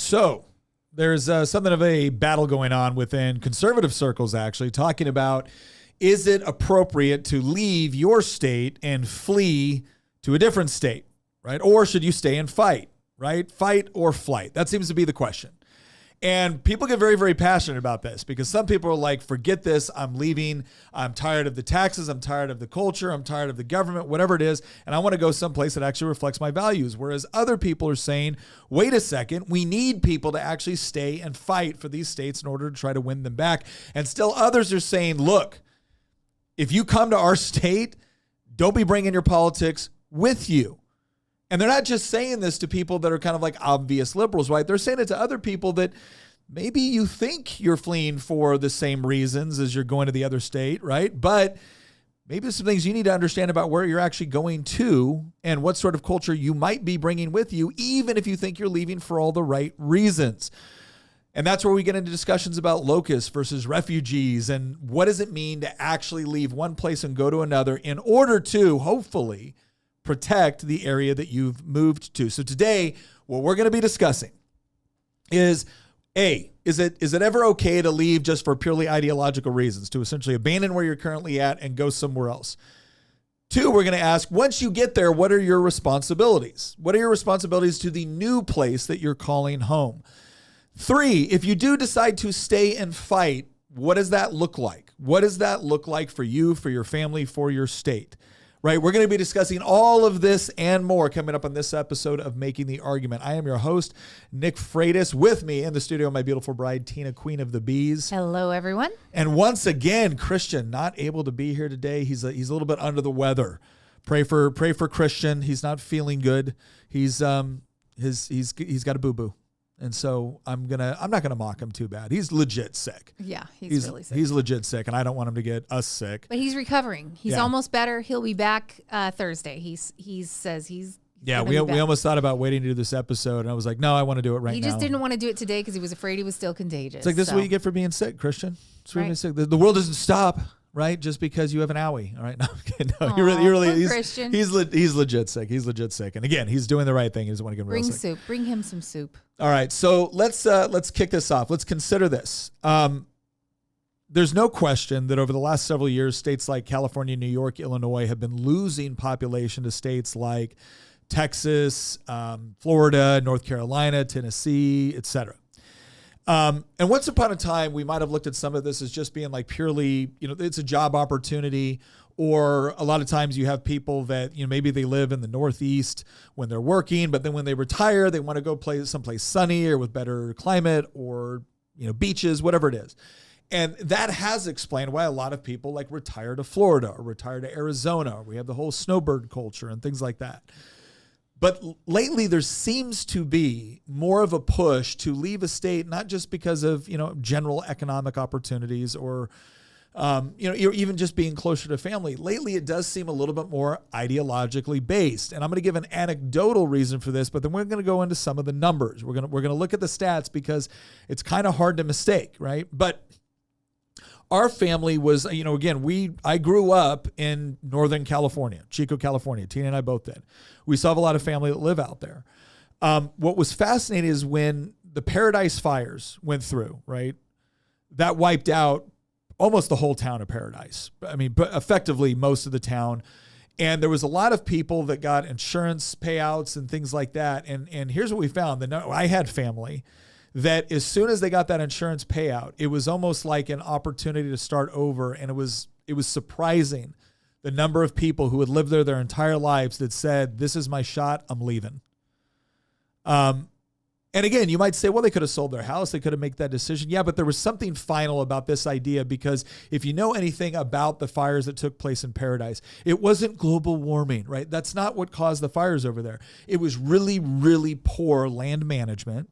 So there's something of a battle going on within conservative circles, actually, talking about, is it appropriate to leave your state and flee to a different state, right? Or should you stay and fight, right? Fight or flight? That seems to be the question. And people get very, very passionate about this because some people are like, forget this, I'm leaving. I'm tired of the taxes. I'm tired of the culture. I'm tired of the government, whatever it is. And I want to go someplace that actually reflects my values. Whereas other people are saying, wait a second, we need people to actually stay and fight for these states in order to try to win them back. And still others are saying, look, if you come to our state, don't be bringing your politics with you. And they're not just saying this to people that are kind of like obvious liberals, right? They're saying it to other people that maybe you think you're fleeing for the same reasons as you're going to the other state, right? But maybe there's some things you need to understand about where you're actually going to and what sort of culture you might be bringing with you, even if you think you're leaving for all the right reasons. And that's where we get into discussions about locusts versus refugees and what does it mean to actually leave one place and go to another in order to, hopefully, protect the area that you've moved to. So today, what we're going to be discussing is, A, is it ever okay to leave just for purely ideological reasons, to essentially abandon where you're currently at and go somewhere else? 2, we're going to ask, once you get there, what are your responsibilities? What are your responsibilities to the new place that you're calling home? 3, if you do decide to stay and fight, what does that look like? What does that look like for you, for your family, for your state? Right, we're going to be discussing all of this and more coming up on this episode of Making the Argument. I am your host, Nick Freitas. With me in the studio, my beautiful bride, Tina, Queen of the Bees. Hello, everyone. And once again, Christian not able to be here today. He's a little bit under the weather. Pray for Christian. He's not feeling good. He's got a boo-boo. And so I'm not gonna mock him too bad. He's legit sick. Yeah, he's really sick. He's legit sick, and I don't want him to get us sick. But he's recovering. He's almost better. He'll be back Thursday. He says he's we almost thought about waiting to do this episode, and I was like, no, I want to do it right now. He just didn't want to do it today because he was afraid he was still contagious. It's like, this is what you get for being sick, Christian. It's right. Being sick. The world doesn't stop. Right, just because you have an owie. All right, no, Christian. He's legit sick. He's legit sick, and again, he's doing the right thing. He doesn't want to get real sick. Bring soup. Bring him some soup. All right, so let's kick this off. Let's consider this. There's no question that over the last several years, states like California, New York, Illinois have been losing population to states like Texas, Florida, North Carolina, Tennessee, etc. And once upon a time, we might have looked at some of this as just being like purely, it's a job opportunity, or a lot of times you have people that, maybe they live in the Northeast when they're working, but then when they retire, they want to go play someplace sunny or with better climate or, beaches, whatever it is. And that has explained why a lot of people like retire to Florida or retire to Arizona. Or we have the whole snowbird culture and things like that. But lately, there seems to be more of a push to leave a state, not just because of, general economic opportunities or, even just being closer to family. Lately, it does seem a little bit more ideologically based. And I'm going to give an anecdotal reason for this, but then we're going to go into some of the numbers. We're going to look at the stats because it's kind of hard to mistake, right? But our family was, I grew up in Northern California, Chico, California. Tina and I both did. We still have a lot of family that live out there. What was fascinating is when the Paradise fires went through, right? That wiped out almost the whole town of Paradise. But effectively most of the town. And there was a lot of people that got insurance payouts and things like that. And here's what we found. I had family that as soon as they got that insurance payout, it was almost like an opportunity to start over. And it was surprising the number of people who had lived there their entire lives that said, this is my shot, I'm leaving. And again, you might say, well, they could have sold their house. They could have made that decision. Yeah, but there was something final about this idea, because if you know anything about the fires that took place in Paradise, it wasn't global warming, right? That's not what caused the fires over there. It was really, really poor land management.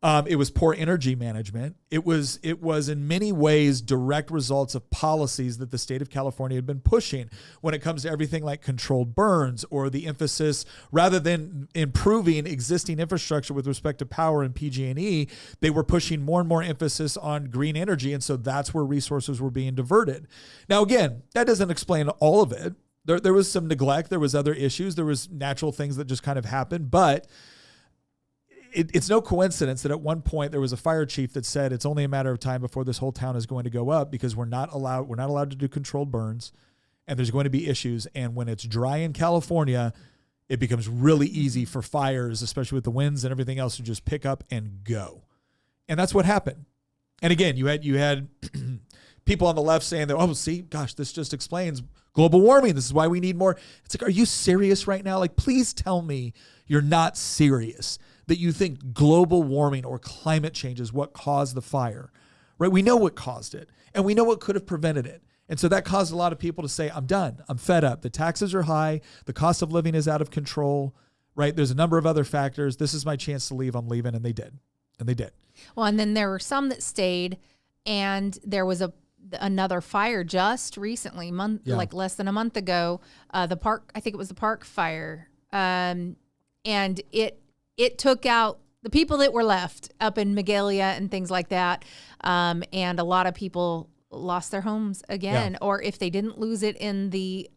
It was poor energy management. It was in many ways direct results of policies that the state of California had been pushing when it comes to everything like controlled burns, or the emphasis, rather than improving existing infrastructure with respect to power and PG&E, they were pushing more and more emphasis on green energy. And so that's where resources were being diverted. Now, again, that doesn't explain all of it. There was some neglect. There was other issues. There was natural things that just kind of happened. But it's no coincidence that at one point there was a fire chief that said it's only a matter of time before this whole town is going to go up because we're not allowed to do controlled burns, and there's going to be issues. And when it's dry in California, it becomes really easy for fires, especially with the winds and everything else, to just pick up and go. And that's what happened. And again, you had people on the left saying that, oh, see, gosh, this just explains global warming. This is why we need more. It's like, are you serious right now? Like, please tell me you're not serious, that you think global warming or climate change is what caused the fire, right? We know what caused it, and we know what could have prevented it. And so that caused a lot of people to say, I'm done. I'm fed up. The taxes are high. The cost of living is out of control, right? There's a number of other factors. This is my chance to leave. I'm leaving. And they did. Well, and then there were some that stayed, and there was another fire just recently, like less than a month ago, I think it was the park fire. And it took out the people that were left up in Magalia and things like that. And a lot of people lost their homes again, or if they didn't lose it in the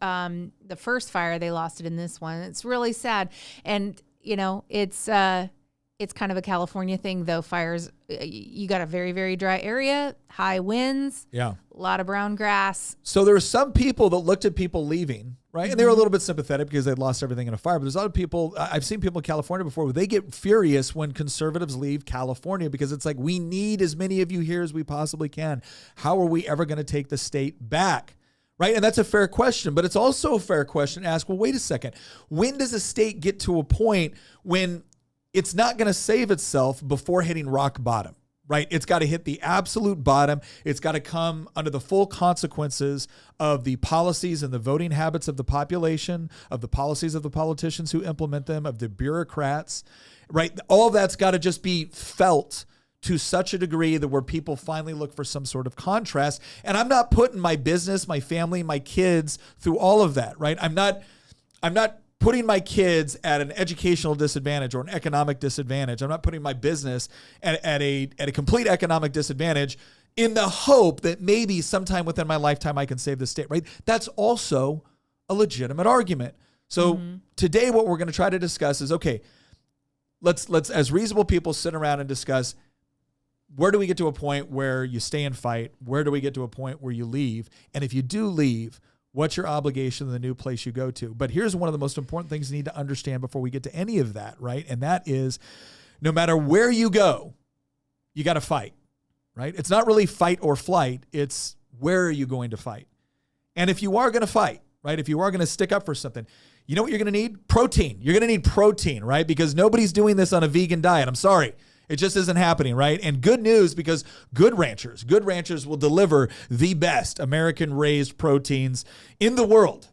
first fire, they lost it in this one. It's really sad. And, it's kind of a California thing, though. Fires, you got a very, very dry area, high winds, a lot of brown grass. So there were some people that looked at people leaving, right? And they were a little bit sympathetic because they'd lost everything in a fire. But there's a lot of people, I've seen people in California before, where they get furious when conservatives leave California because it's like, we need as many of you here as we possibly can. How are we ever going to take the state back? Right? And that's a fair question, but it's also a fair question to ask, well, wait a second. When does a state get to a point when it's not going to save itself before hitting rock bottom, right? It's got to hit the absolute bottom. It's got to come under the full consequences of the policies and the voting habits of the population, of the policies of the politicians who implement them, of the bureaucrats, right? All of that's got to just be felt to such a degree that where people finally look for some sort of contrast. And I'm not putting my business, my family, my kids through all of that, right? I'm not putting my kids at an educational disadvantage or an economic disadvantage. I'm not putting my business at a complete economic disadvantage in the hope that maybe sometime within my lifetime I can save the state, right? That's also a legitimate argument. So today what we're going to try to discuss is, okay, let's as reasonable people sit around and discuss, where do we get to a point where you stay and fight? Where do we get to a point where you leave? And if you do leave, what's your obligation in the new place you go to? But here's one of the most important things you need to understand before we get to any of that, right? And that is, no matter where you go, you got to fight, right? It's not really fight or flight. It's where are you going to fight? And if you are going to fight, right? If you are going to stick up for something, you know what you're going to need? Protein. You're going to need protein, right? Because nobody's doing this on a vegan diet. I'm sorry. It just isn't happening, right? And good news, because Good Ranchers will deliver the best American-raised proteins in the world,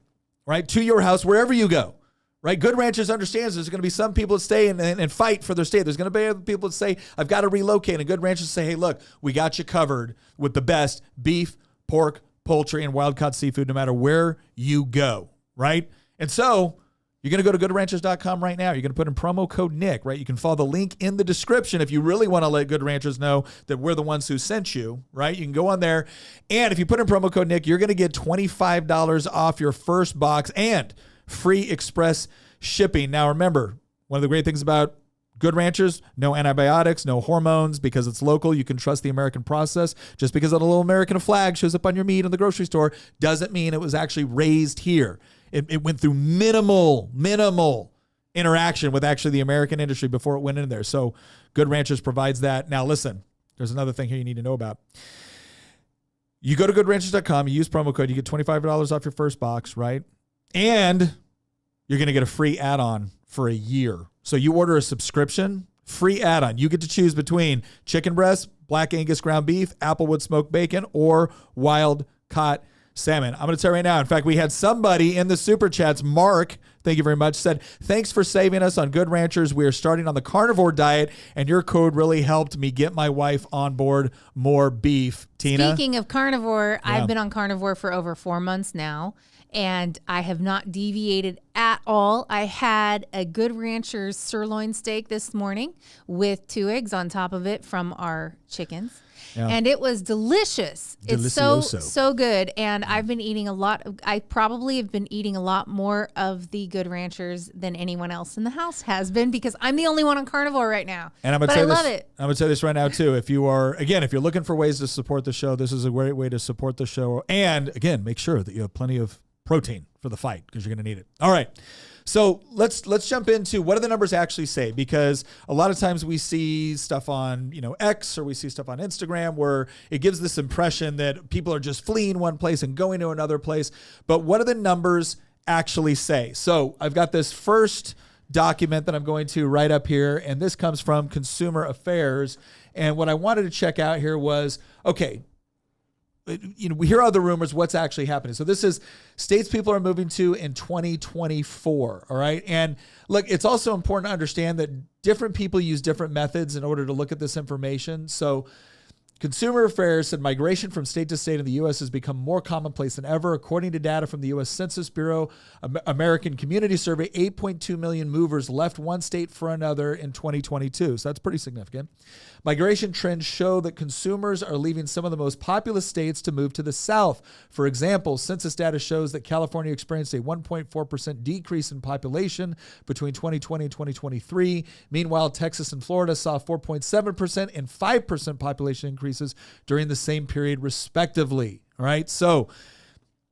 right? To your house, wherever you go, right? Good Ranchers understands there's going to be some people that stay and fight for their state. There's going to be other people that say, I've got to relocate. And Good Ranchers say, hey, look, we got you covered with the best beef, pork, poultry, and wild-caught seafood no matter where you go, right? And so you're going to go to goodranchers.com right now. You're going to put in promo code Nick, right? You can follow the link in the description if you really want to let Good Ranchers know that we're the ones who sent you, right? You can go on there. And if you put in promo code Nick, you're going to get $25 off your first box and free express shipping. Now, remember, one of the great things about Good Ranchers, no antibiotics, no hormones, because it's local. You can trust the American process. Just because a little American flag shows up on your meat in the grocery store doesn't mean it was actually raised here. It went through minimal interaction with actually the American industry before it went in there. So Good Ranchers provides that. Now, listen, there's another thing here you need to know about. You go to goodranchers.com, you use promo code, you get $25 off your first box, right? And you're going to get a free add-on for a year. So you order a subscription, free add-on. You get to choose between chicken breast, black Angus ground beef, Applewood smoked bacon, or wild-caught salmon. I'm going to tell you right now. In fact, we had somebody in the super chats, Mark, thank you very much, said, thanks for saving us on Good Ranchers. We are starting on the carnivore diet, and your code really helped me get my wife on board more beef. Tina? Speaking of carnivore, I've been on carnivore for over 4 months now, and I have not deviated at all. I had a Good Ranchers sirloin steak this morning with 2 eggs on top of it from our chickens. Yeah. And it was delicious. Delicioso. It's so good. And I've been eating I probably have been eating a lot more of the good ranchers than anyone else in the house has been, because I'm the only one on carnivore right now. And I love it. I'm going to say this right now too. If you're looking for ways to support the show, this is a great way to support the show. And again, make sure that you have plenty of protein for the fight, because you're going to need it. All right. So let's jump into what do the numbers actually say, because a lot of times we see stuff on, X, or we see stuff on Instagram where it gives this impression that people are just fleeing one place and going to another place. But what do the numbers actually say? So I've got this first document that I'm going to write up here, and this comes from Consumer Affairs. And what I wanted to check out here was, okay, we hear other rumors, what's actually happening. So this is states people are moving to in 2024. All right. And look, it's also important to understand that different people use different methods in order to look at this information. So Consumer Affairs said migration from state to state in the U.S. has become more commonplace than ever. According to data from the U.S. Census Bureau, American Community Survey, 8.2 million movers left one state for another in 2022. So that's pretty significant. Migration trends show that consumers are leaving some of the most populous states to move to the South. For example, census data shows that California experienced a 1.4% decrease in population between 2020 and 2023. Meanwhile, Texas and Florida saw 4.7% and 5% population increases during the same period, respectively. All right. So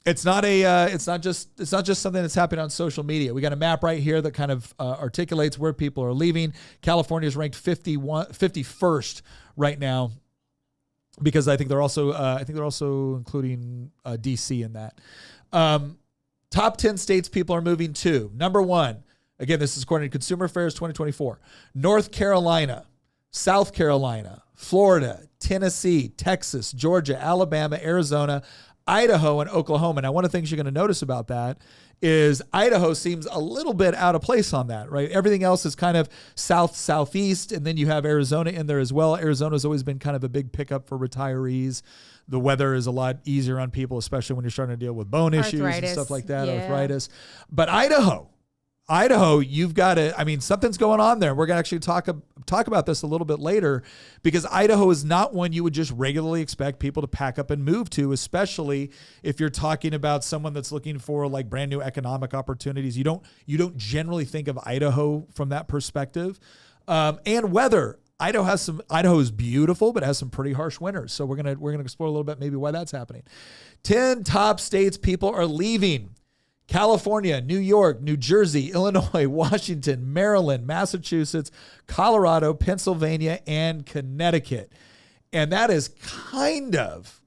it's not just something that's happening on social media. We got a map right here that kind of articulates where people are leaving. California is ranked 51st right now, because I think they're also including DC in that. Top 10 states people are moving to. Number 1, again, this is according to Consumer Affairs 2024. North Carolina, South Carolina, Florida, Tennessee, Texas, Georgia, Alabama, Arizona, Idaho, and Oklahoma. Now, one of the things you're going to notice about that is Idaho seems a little bit out of place on that, right? Everything else is kind of southeast, and then you have Arizona in there as well. Arizona's always been kind of a big pickup for retirees. The weather is a lot easier on people, especially when you're starting to deal with bone issues and stuff like that, arthritis. But Idaho, you've got to, something's going on there. We're going to actually talk about this a little bit later, because Idaho is not one you would just regularly expect people to pack up and move to, especially if you're talking about someone that's looking for like brand new economic opportunities. You don't generally think of Idaho from that perspective. And weather. Idaho is beautiful, but has some pretty harsh winters. So we're gonna explore a little bit maybe why that's happening. 10 top states people are leaving. California, New York, New Jersey, Illinois, Washington, Maryland, Massachusetts, Colorado, Pennsylvania, and Connecticut. And that is kind of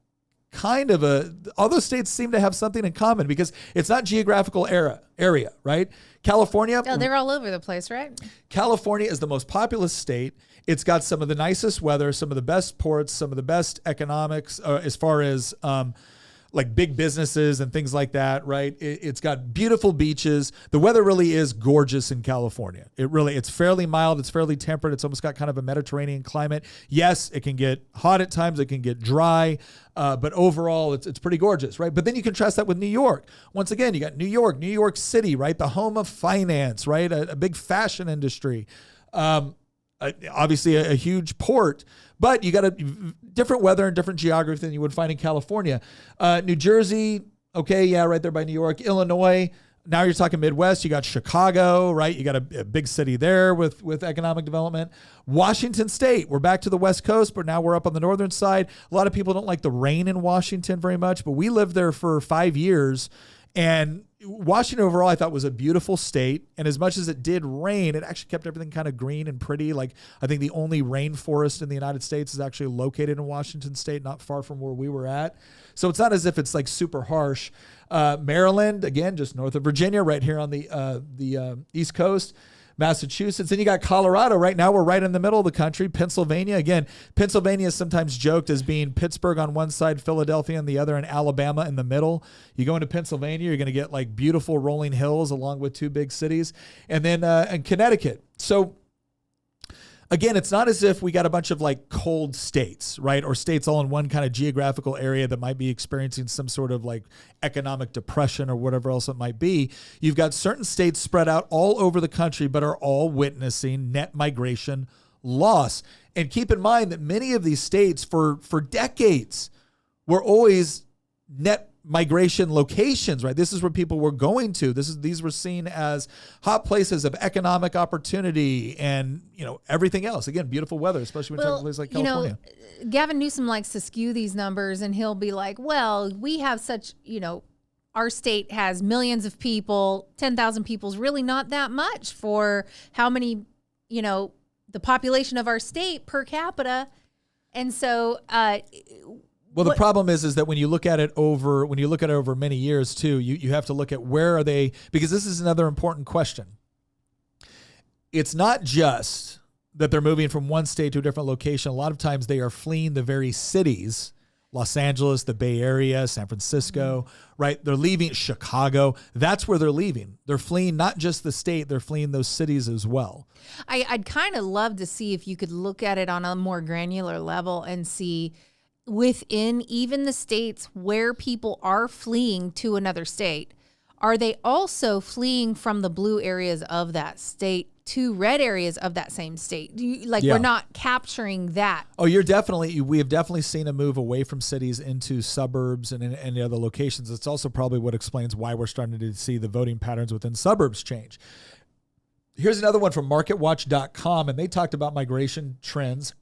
all those states seem to have something in common, because it's not geographical area, right? California. Oh, they're all over the place, right? California is the most populous state. It's got some of the nicest weather, some of the best ports, some of the best economics, as far as, like big businesses and things like that, right? It's got beautiful beaches. The weather really is gorgeous in California. It's fairly mild. It's fairly temperate. It's almost got kind of a Mediterranean climate. Yes, it can get hot at times. It can get dry. But overall, it's pretty gorgeous, right? But then you contrast that with New York. Once again, you got New York City, right? The home of finance, right? A big fashion industry. Obviously a huge port, but you got a different weather and different geography than you would find in California. New Jersey, okay, yeah, right there by New York. Illinois, now you're talking Midwest. You got Chicago, right? You got a big city there with economic development. Washington State, we're back to the West Coast, but now we're up on the northern side. A lot of people don't like the rain in Washington very much, but we lived there for 5 years, and Washington overall, I thought, was a beautiful state. And as much as it did rain, it actually kept everything kind of green and pretty. Like, I think the only rainforest in the United States is actually located in Washington State, not far from where we were at. So it's not as if it's like super harsh. Maryland, again, just north of Virginia, right here on the East Coast. Massachusetts. Then you got Colorado. Right now, we're right in the middle of the country. Pennsylvania. Again, Pennsylvania is sometimes joked as being Pittsburgh on one side, Philadelphia on the other, and Alabama in the middle. You go into Pennsylvania, you're going to get like beautiful rolling hills along with two big cities. And then and Connecticut. So again, it's not as if we got a bunch of like cold states, right? Or states all in one kind of geographical area that might be experiencing some sort of like economic depression or whatever else it might be. You've got certain states spread out all over the country, but are all witnessing net migration loss. And keep in mind that many of these states for decades were always net migration locations, right? This is where people were going to. These were seen as hot places of economic opportunity and, everything else. Again, beautiful weather, especially when you're talking places like California. Gavin Newsom likes to skew these numbers, and he'll be like, well, we have such, our state has millions of people. 10,000 people is really not that much for how many, the population of our state per capita. And so, well, the problem is that when you look at it over many years too, you have to look at where are they, because this is another important question. It's not just that they're moving from one state to a different location. A lot of times they are fleeing the very cities, Los Angeles, the Bay Area, San Francisco, right? They're leaving Chicago. That's where they're leaving. They're fleeing not just the state, they're fleeing those cities as well. I'd kind of love to see if you could look at it on a more granular level and see within even the states where people are fleeing to another state, are they also fleeing from the blue areas of that state to red areas of that same state? We're not capturing that. Oh, we have definitely seen a move away from cities into suburbs and any other locations. It's also probably what explains why we're starting to see the voting patterns within suburbs change. Here's another one from marketwatch.com, and they talked about migration trends.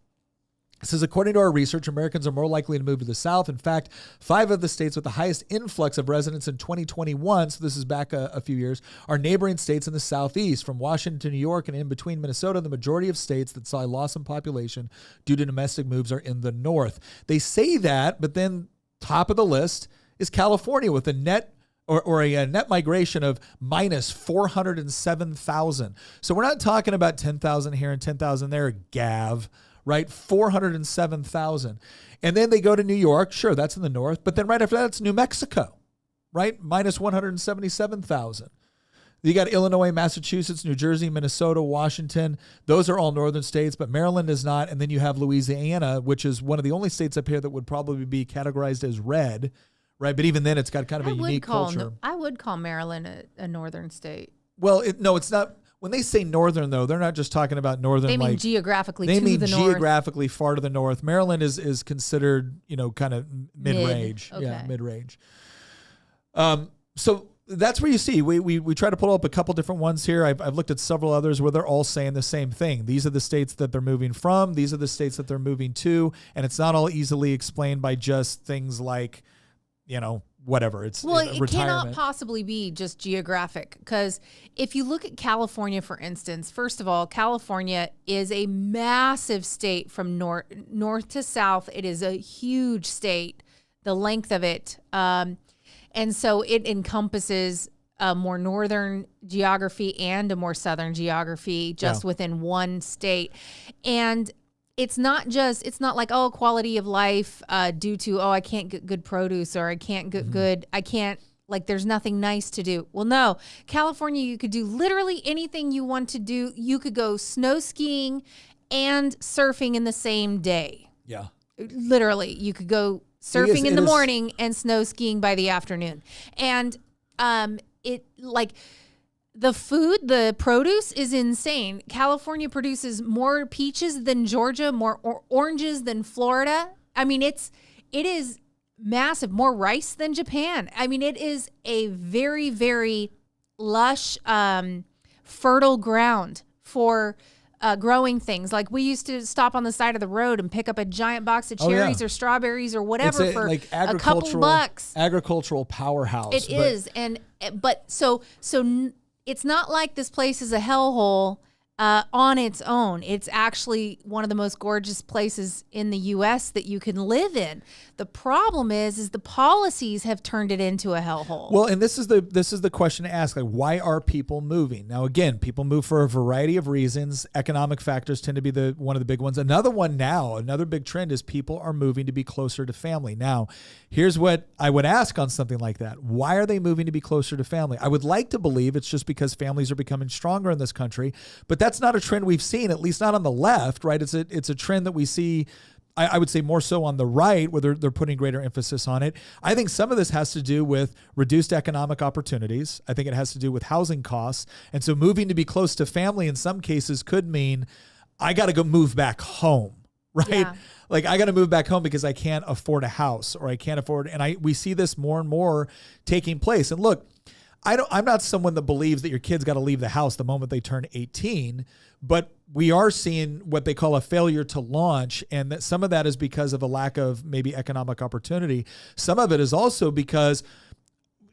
It says, according to our research, Americans are more likely to move to the South. In fact, 5 of the states with the highest influx of residents in 2021, so this is back a few years, are neighboring states in the Southeast. From Washington to New York and in between Minnesota, the majority of states that saw a loss in population due to domestic moves are in the North. They say that, but then top of the list is California with a net a net migration of minus 407,000. So we're not talking about 10,000 here and 10,000 there, Gav. Right? 407,000. And then they go to New York. Sure, that's in the north. But then right after that, it's New Mexico, right? Minus 177,000. You got Illinois, Massachusetts, New Jersey, Minnesota, Washington. Those are all northern states, but Maryland is not. And then you have Louisiana, which is one of the only states up here that would probably be categorized as red, right? But even then, it's got kind of a unique culture. I would call Maryland a northern state. Well, it's not. When they say northern, though, they're not just talking about northern. They mean geographically to the north. They mean geographically far to the north. Maryland is considered, kind of mid-range. Okay. Yeah, mid-range. So that's where you see. We try to pull up a couple different ones here. I've looked at several others where they're all saying the same thing. These are the states that they're moving from. These are the states that they're moving to. And it's not all easily explained by just things like, whatever. It cannot possibly be just geographic, because if you look at California, for instance, first of all, California is a massive state from north to south. It is a huge state, the length of it. And so it encompasses a more northern geography and a more southern geography just within one state. And it's not like, quality of life due to, I can't get good produce, or I can't get there's nothing nice to do. Well, no, California, you could do literally anything you want to do. You could go snow skiing and surfing in the same day. Yeah. Literally, you could go surfing in the morning and snow skiing by the afternoon. And the food, the produce is insane. California produces more peaches than Georgia, more oranges than Florida. I mean, it is massive. More rice than Japan. I mean, it is a very, very lush, fertile ground for growing things. Like, we used to stop on the side of the road and pick up a giant box of cherries or strawberries or whatever for a couple bucks. Agricultural powerhouse. It is. But it's not like this place is a hellhole on its own. It's actually one of the most gorgeous places in the U.S. that you can live in. The problem is the policies have turned it into a hellhole. Well, and this is the question to ask: why are people moving? Now, again, people move for a variety of reasons. Economic factors tend to be one of the big ones. Another big trend is people are moving to be closer to family. Now, here's what I would ask on something like that: why are they moving to be closer to family? I would like to believe it's just because families are becoming stronger in this country, but that's not a trend we've seen, at least not on the left, right? It's a trend that we see, I would say, more so on the right, where they're putting greater emphasis on it. I think some of this has to do with reduced economic opportunities. I think it has to do with housing costs. And so moving to be close to family in some cases could mean I got to go move back home, right? Yeah. Like I got to move back home because I can't afford a house or I can't afford, and we see this more and more taking place. And look, I'm not someone that believes that your kids got to leave the house the moment they turn 18, but we are seeing what they call a failure to launch. And that some of that is because of a lack of maybe economic opportunity. Some of it is also because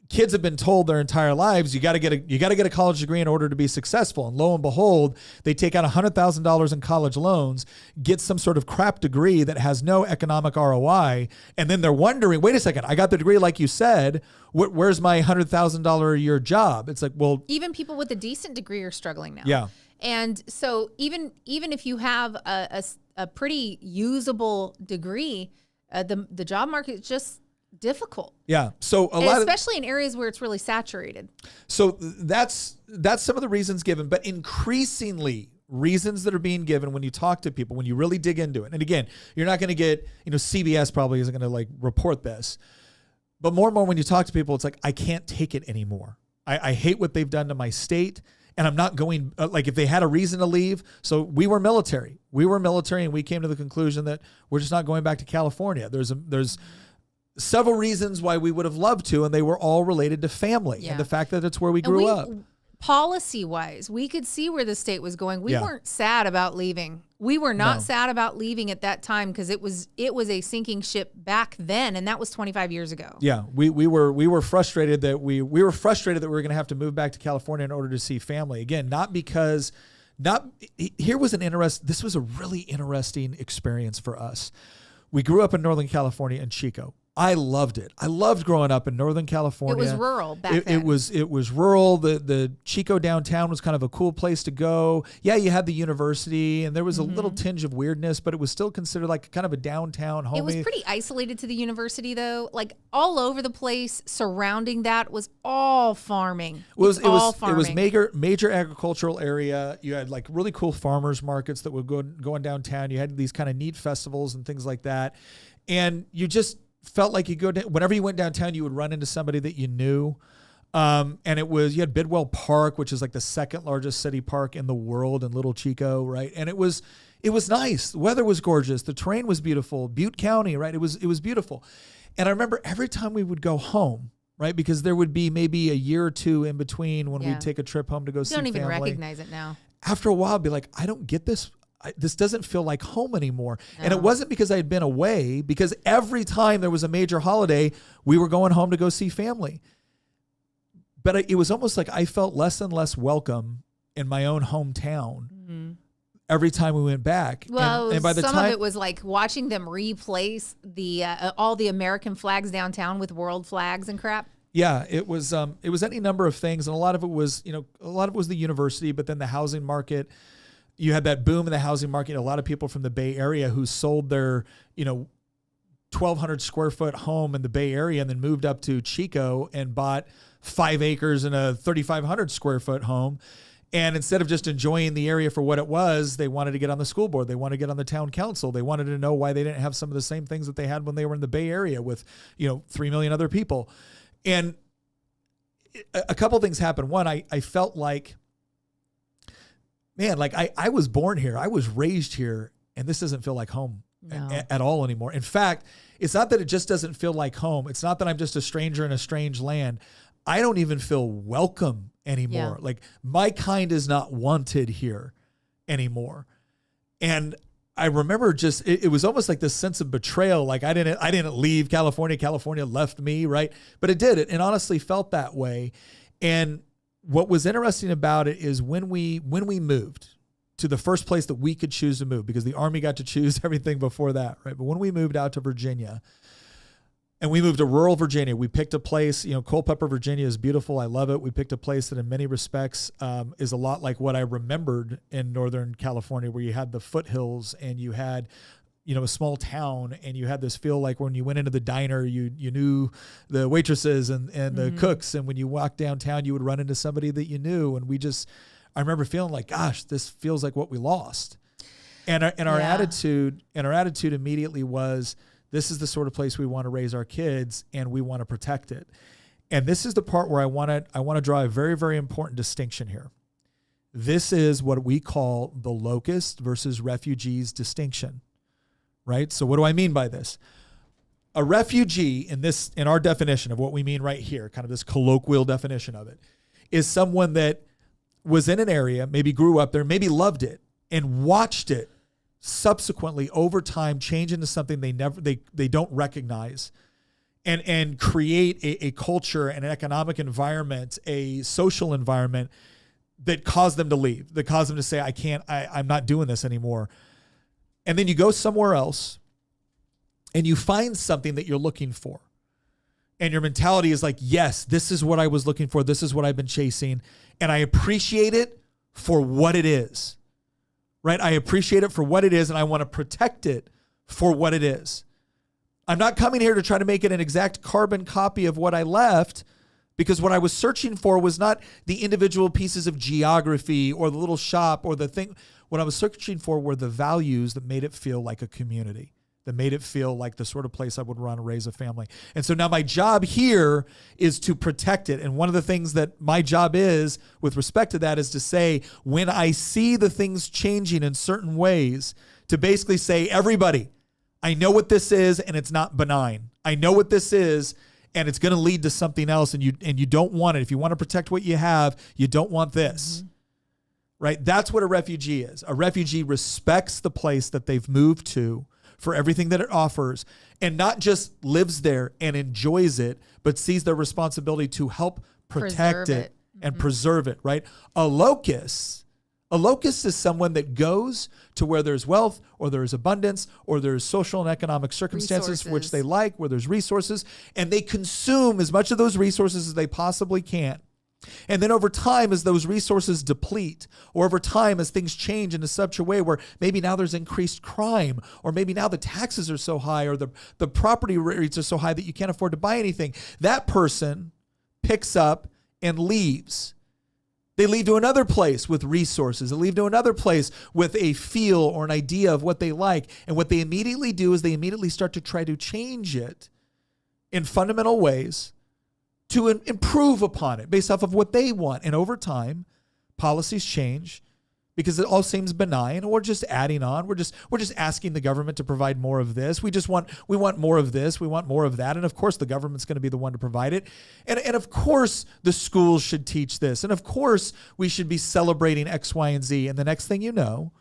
kids have been told their entire lives, you got to get a college degree in order to be successful. And lo and behold, they take out $100,000 in college loans, get some sort of crap degree that has no economic ROI. And then they're wondering, wait a second, I got the degree like you said, where's my $100,000 a year job? It's like, well, even people with a decent degree are struggling now. Yeah. And so even if you have a pretty usable degree, the job market is just difficult. Yeah. So especially in areas where it's really saturated. So that's some of the reasons given, but increasingly reasons that are being given when you talk to people, when you really dig into it. And again, you're not going to get, CBS probably isn't going to like report this, but more and more when you talk to people, it's like, I can't take it anymore. I hate what they've done to my state. And I'm not going, like if they had a reason to leave. So we were military and we came to the conclusion that we're just not going back to California. There's several reasons why we would have loved to, and they were all related to family and the fact that it's where we grew up. Policy-wise, we could see where the state was going. We weren't sad about leaving. We were not sad about leaving at that time because it was a sinking ship back then, and that was 25 years ago. Yeah, we were frustrated that we were going to have to move back to California in order to see family again. This was a really interesting experience for us. We grew up in Northern California in Chico. I loved it. I loved growing up in Northern California. It was rural back then. It was rural. The Chico downtown was kind of a cool place to go. Yeah, you had the university, and there was a little tinge of weirdness, but it was still considered like kind of a downtown homey. It was pretty isolated to the university, though. Like all over the place surrounding that was all farming. It was major agricultural area. You had like really cool farmers markets that would going downtown. You had these kind of neat festivals and things like that, and you just felt like whenever you went downtown, you would run into somebody that you knew. And you had Bidwell Park, which is like the second largest city park in the world in Little Chico, right? And it was nice. The weather was gorgeous. The terrain was beautiful. Butte County, right? It was beautiful. And I remember every time we would go home, right? Because there would be maybe a year or two in between when we'd take a trip home to go see family. You don't even recognize it now. After a while, I'd be like, I don't get this. This doesn't feel like home anymore. No. And it wasn't because I had been away, because every time there was a major holiday, we were going home to go see family. But it was almost like I felt less and less welcome in my own hometown every time we went back. Well, and by the time of it was like watching them replace the all the American flags downtown with world flags and crap. Yeah, it was any number of things, and a lot of it was the university, but then the housing market. You had that boom in the housing market. A lot of people from the Bay Area who sold their, 1,200 square foot home in the Bay Area and then moved up to Chico and bought 5 acres and a 3,500 square foot home. And instead of just enjoying the area for what it was, they wanted to get on the school board. They wanted to get on the town council. They wanted to know why they didn't have some of the same things that they had when they were in the Bay Area with, 3 million other people. And a couple of things happened. One, I felt like, man, like I was born here. I was raised here, and this doesn't feel like home at all anymore. In fact, it's not that it just doesn't feel like home. It's not that I'm just a stranger in a strange land. I don't even feel welcome anymore. Yeah. Like my kind is not wanted here anymore. And I remember just, it was almost like this sense of betrayal. Like I didn't leave California. California left me, right? But it did. It honestly felt that way. And what was interesting about it is when we moved to the first place that we could choose to move, because the Army got to choose everything before that, right? But when we moved out to Virginia, and we moved to rural Virginia, we picked a place, Culpeper, Virginia is beautiful. I love it. We picked a place that in many respects is a lot like what I remembered in Northern California, where you had the foothills and you had a small town, and you had this feel like when you went into the diner, you knew the waitresses and the cooks. And when you walked downtown, you would run into somebody that you knew. And I remember feeling like, gosh, this feels like what we lost. And our attitude immediately was, this is the sort of place we want to raise our kids, and we want to protect it. And this is the part where I want to draw a very, very important distinction here. This is what we call the locust versus refugees distinction. right? So what do I mean by this? A refugee in our definition of what we mean right here, kind of this colloquial definition of it, is someone that was in an area, maybe grew up there, maybe loved it, and watched it subsequently over time change into something they don't recognize, and create a culture and an economic environment, a social environment that caused them to leave, that caused them to say, I'm not doing this anymore. And then you go somewhere else and you find something that you're looking for. And your mentality is like, yes, this is what I was looking for. This is what I've been chasing. And I appreciate it for what it is, right? I appreciate it for what it is, and I want to protect it for what it is. I'm not coming here to try to make it an exact carbon copy of what I left, because what I was searching for was not the individual pieces of geography or the little shop or the thing. What I was searching for were the values that made it feel like a community, that made it feel like the sort of place I would run to raise a family. And so now my job here is to protect it. And one of the things that my job is with respect to that is to say, when I see the things changing in certain ways, to basically say, everybody, I know what this is and it's not benign. I know what this is and it's going to lead to something else, and you don't want it. If you want to protect what you have, you don't want this. Mm-hmm. Right? That's what a refugee is. A refugee respects the place that they've moved to for everything that it offers, and not just lives there and enjoys it, but sees their responsibility to help protect it and preserve it, right? A locust is someone that goes to where there's wealth or there's abundance or there's social and economic circumstances for which they like, where there's resources, and they consume as much of those resources as they possibly can. And then over time, as those resources deplete, or over time as things change in such a way where maybe now there's increased crime, or maybe now the taxes are so high, or the property rates are so high that you can't afford to buy anything, that person picks up and leaves. They leave to another place with resources. They leave to another place with a feel or an idea of what they like. And what they immediately do is they immediately start to try to change it in fundamental ways to improve upon it based off of what they want. And over time, policies change because it all seems benign. We're just adding on. We're just asking the government to provide more of this. We want more of this. We want more of that. And of course, the government's going to be the one to provide it. And of course, the schools should teach this. And of course, we should be celebrating X, Y, and Z. And the next thing you know,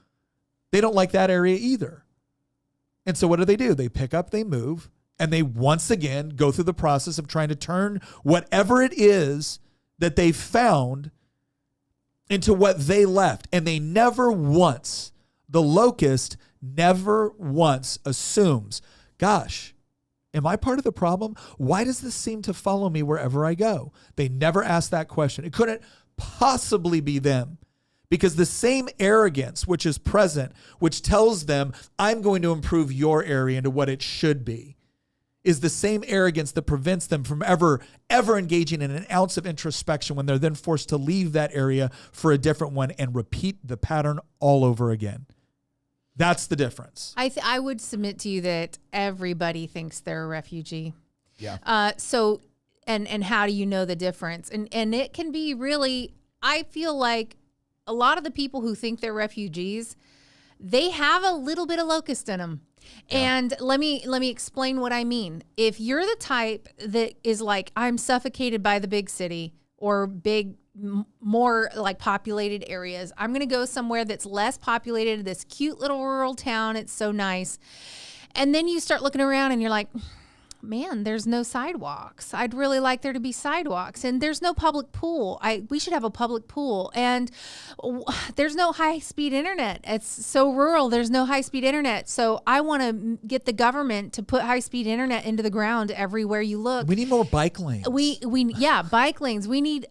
they don't like that area either. And so what do? They pick up, they move, and they once again go through the process of trying to turn whatever it is that they found into what they left. And they never once, the locust never once assumes, gosh, am I part of the problem? Why does this seem to follow me wherever I go? They never ask that question. It couldn't possibly be them, because the same arrogance which is present, which tells them, I'm going to improve your area into what it should be, is the same arrogance that prevents them from ever engaging in an ounce of introspection when they're then forced to leave that area for a different one and repeat the pattern all over again. That's the difference. I would submit to you that everybody thinks they're a refugee. Yeah. So how do you know the difference? And it can be really, I feel like a lot of the people who think they're refugees, they have a little bit of locust in them. Yeah. And let me explain what I mean. If you're the type that is like, I'm suffocated by the big city or big, more like populated areas, I'm going to go somewhere that's less populated, this cute little rural town. It's so nice. And then you start looking around and you're like, man, there's no sidewalks. I'd really like there to be sidewalks. And there's no public pool. We should have a public pool. And there's no high-speed internet. It's so rural. There's no high-speed internet. So I want to get the government to put high-speed internet into the ground everywhere you look. We need more bike lanes. Bike lanes. We need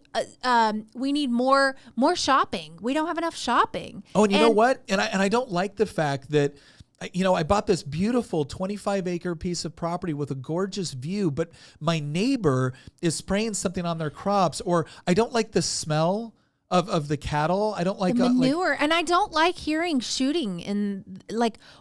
more shopping. We don't have enough shopping. Oh, and you know what? And I don't like the fact that, I bought this beautiful 25-acre piece of property with a gorgeous view, but my neighbor is spraying something on their crops, or I don't like the smell of the cattle. I don't like the manure, and I don't like hearing shooting. And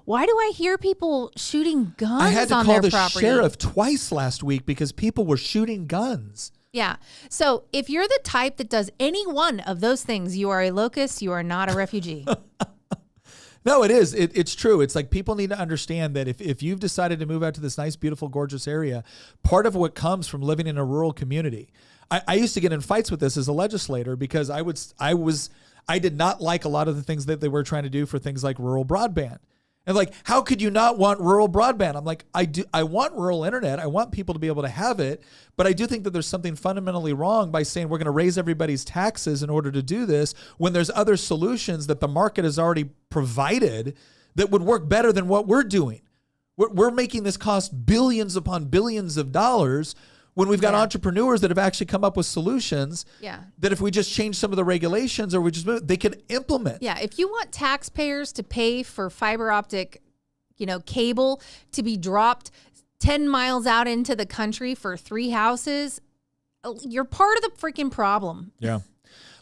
why do I hear people shooting guns on their property? I had to call the sheriff twice last week because people were shooting guns. Yeah. So if you're the type that does any one of those things, you are a locust. You are not a refugee. No, it is. It's true. It's like people need to understand that if you've decided to move out to this nice, beautiful, gorgeous area, part of what comes from living in a rural community. I used to get in fights with this as a legislator because I did not like a lot of the things that they were trying to do for things like rural broadband. And like, how could you not want rural broadband? I'm like, I want rural internet. I want people to be able to have it. But I do think that there's something fundamentally wrong by saying we're going to raise everybody's taxes in order to do this when there's other solutions that the market has already provided that would work better than what we're doing. We're making this cost billions upon billions of dollars when we've got entrepreneurs that have actually come up with solutions that if we just change some of the regulations or we just move, they could implement. Yeah, if you want taxpayers to pay for fiber optic, cable to be dropped 10 miles out into the country for 3 houses, you're part of the freaking problem. Yeah.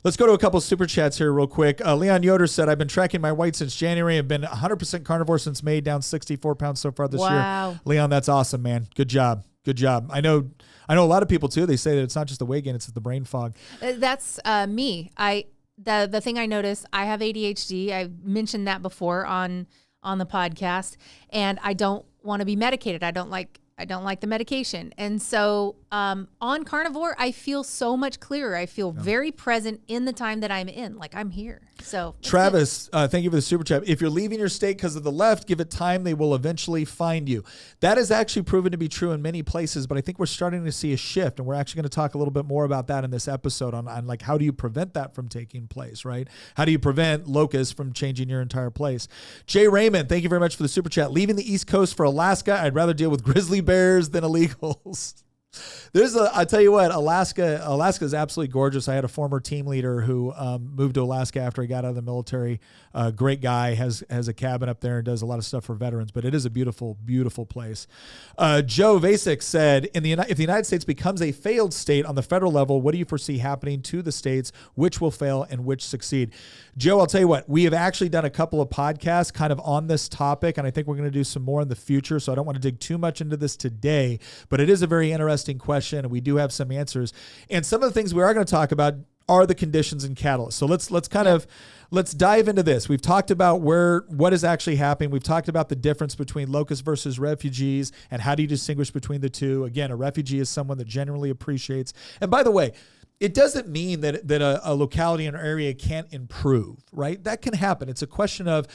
Let's go to a couple super chats here real quick. Leon Yoder said, I've been tracking my weight since January. I've been 100% carnivore since May, down 64 pounds so far this year. Leon, that's awesome, man. Good job. Good job. I know a lot of people too. They say that it's not just the weight gain, it's the brain fog. That's me. The thing I noticed, I have ADHD. I mentioned that before on the podcast, and I don't want to be medicated. I don't like the medication. And so on carnivore, I feel so much clearer. I feel very present in the time that I'm in. Like I'm here. So Travis, thank you for the super chat. If you're leaving your state because of the left, give it time. They will eventually find you. That is actually proven to be true in many places, but I think we're starting to see a shift. And we're actually going to talk a little bit more about that in this episode on like, how do you prevent that from taking place, right? How do you prevent locusts from changing your entire place? Jay Raymond, thank you very much for the super chat. Leaving the East Coast for Alaska, I'd rather deal with grizzly bears than illegals. I tell you what, Alaska is absolutely gorgeous. I had a former team leader who moved to Alaska after he got out of the military. Great guy, has a cabin up there and does a lot of stuff for veterans, but it is a beautiful, beautiful place. Joe Vasic said, if the United States becomes a failed state on the federal level, what do you foresee happening to the states? Which will fail and which succeed? Joe, I'll tell you what, we have actually done a couple of podcasts kind of on this topic, and I think we're going to do some more in the future, so I don't want to dig too much into this today, but it is a very interesting question, and we do have some answers. And some of the things we are going to talk about are the conditions and catalysts. So let's dive into this. We've talked about what is actually happening. We've talked about the difference between locusts versus refugees and how do you distinguish between the two. Again, a refugee is someone that generally appreciates. And by the way, it doesn't mean that a locality or area can't improve, right? That can happen. It's a question of,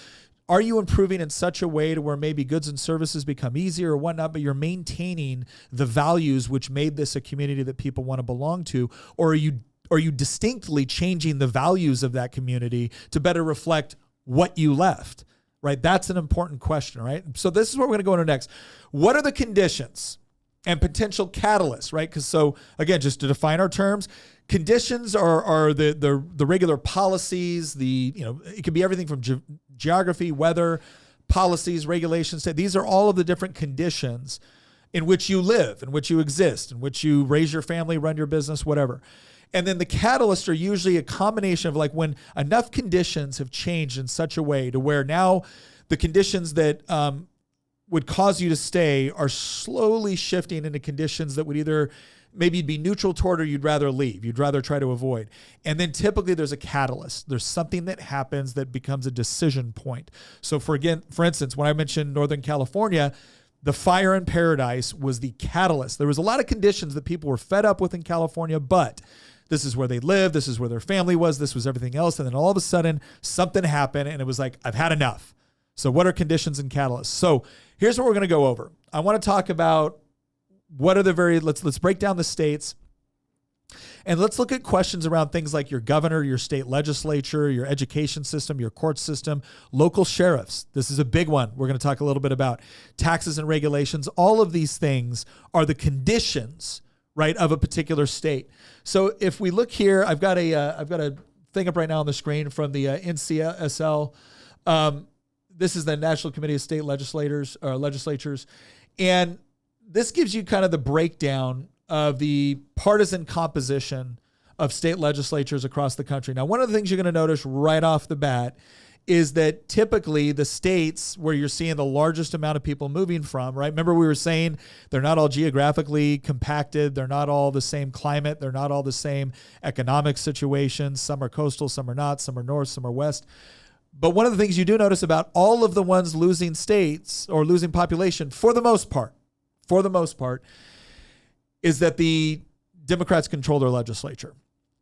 are you improving in such a way to where maybe goods and services become easier or whatnot, but you're maintaining the values which made this a community that people want to belong to? Or are you distinctly changing the values of that community to better reflect what you left, right? That's an important question, right? So this is what we're going to go into next. What are the conditions and potential catalysts, right? Because so again, just to define our terms, conditions are the regular policies, it could be everything from geography, weather, policies, regulations. These are all of the different conditions in which you live, in which you exist, in which you raise your family, run your business, whatever. And then the catalysts are usually a combination of like when enough conditions have changed in such a way to where now the conditions that would cause you to stay are slowly shifting into conditions that would either maybe you'd be neutral toward or you'd rather leave. You'd rather try to avoid. And then typically there's a catalyst. There's something that happens that becomes a decision point. So for instance, when I mentioned Northern California, the fire in Paradise was the catalyst. There was a lot of conditions that people were fed up with in California, but this is where they lived. This is where their family was. This was everything else. And then all of a sudden something happened and it was like, I've had enough. So what are conditions and catalysts? So here's what we're going to go over. I want to talk about what are let's break down the states and let's look at questions around things like your governor, your state legislature, your education system, your court system, local sheriffs. This is a big one. We're going to talk a little bit about taxes and regulations. All of these things are the conditions, right, of a particular state. So if we look here, I've got a thing up right now on the screen from the NCSL. This is the National Committee of State Legislatures, and this gives you kind of the breakdown of the partisan composition of state legislatures across the country. Now, one of the things you're going to notice right off the bat is that typically the states where you're seeing the largest amount of people moving from, right? Remember we were saying they're not all geographically compacted. They're not all the same climate. They're not all the same economic situations. Some are coastal, some are not. Some are north, some are west. But one of the things you do notice about all of the ones losing states or losing population, for the most part, is that the Democrats control their legislature.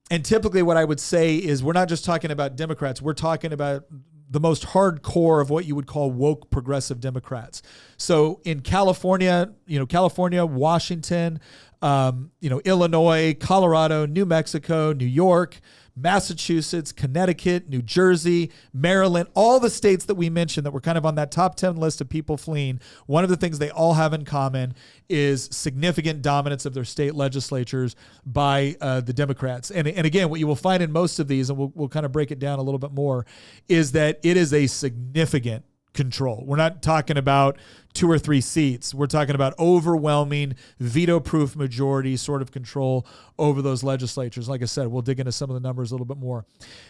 And typically what I would say is we're not just talking about Democrats, we're talking about the most hardcore of what you would call woke progressive Democrats. So in California, Washington, Illinois, Colorado, New Mexico, New York, Massachusetts, Connecticut, New Jersey, Maryland, all the states that we mentioned that were kind of on that top 10 list of people fleeing, one of the things they all have in common is significant dominance of their state legislatures by the Democrats. And again, what you will find in most of these, and we'll kind of break it down a little bit more, is that it is a significant control. We're not talking about 2 or 3 seats. We're talking about overwhelming veto-proof majority sort of control over those legislatures. Like I said, we'll dig into some of the numbers a little bit more.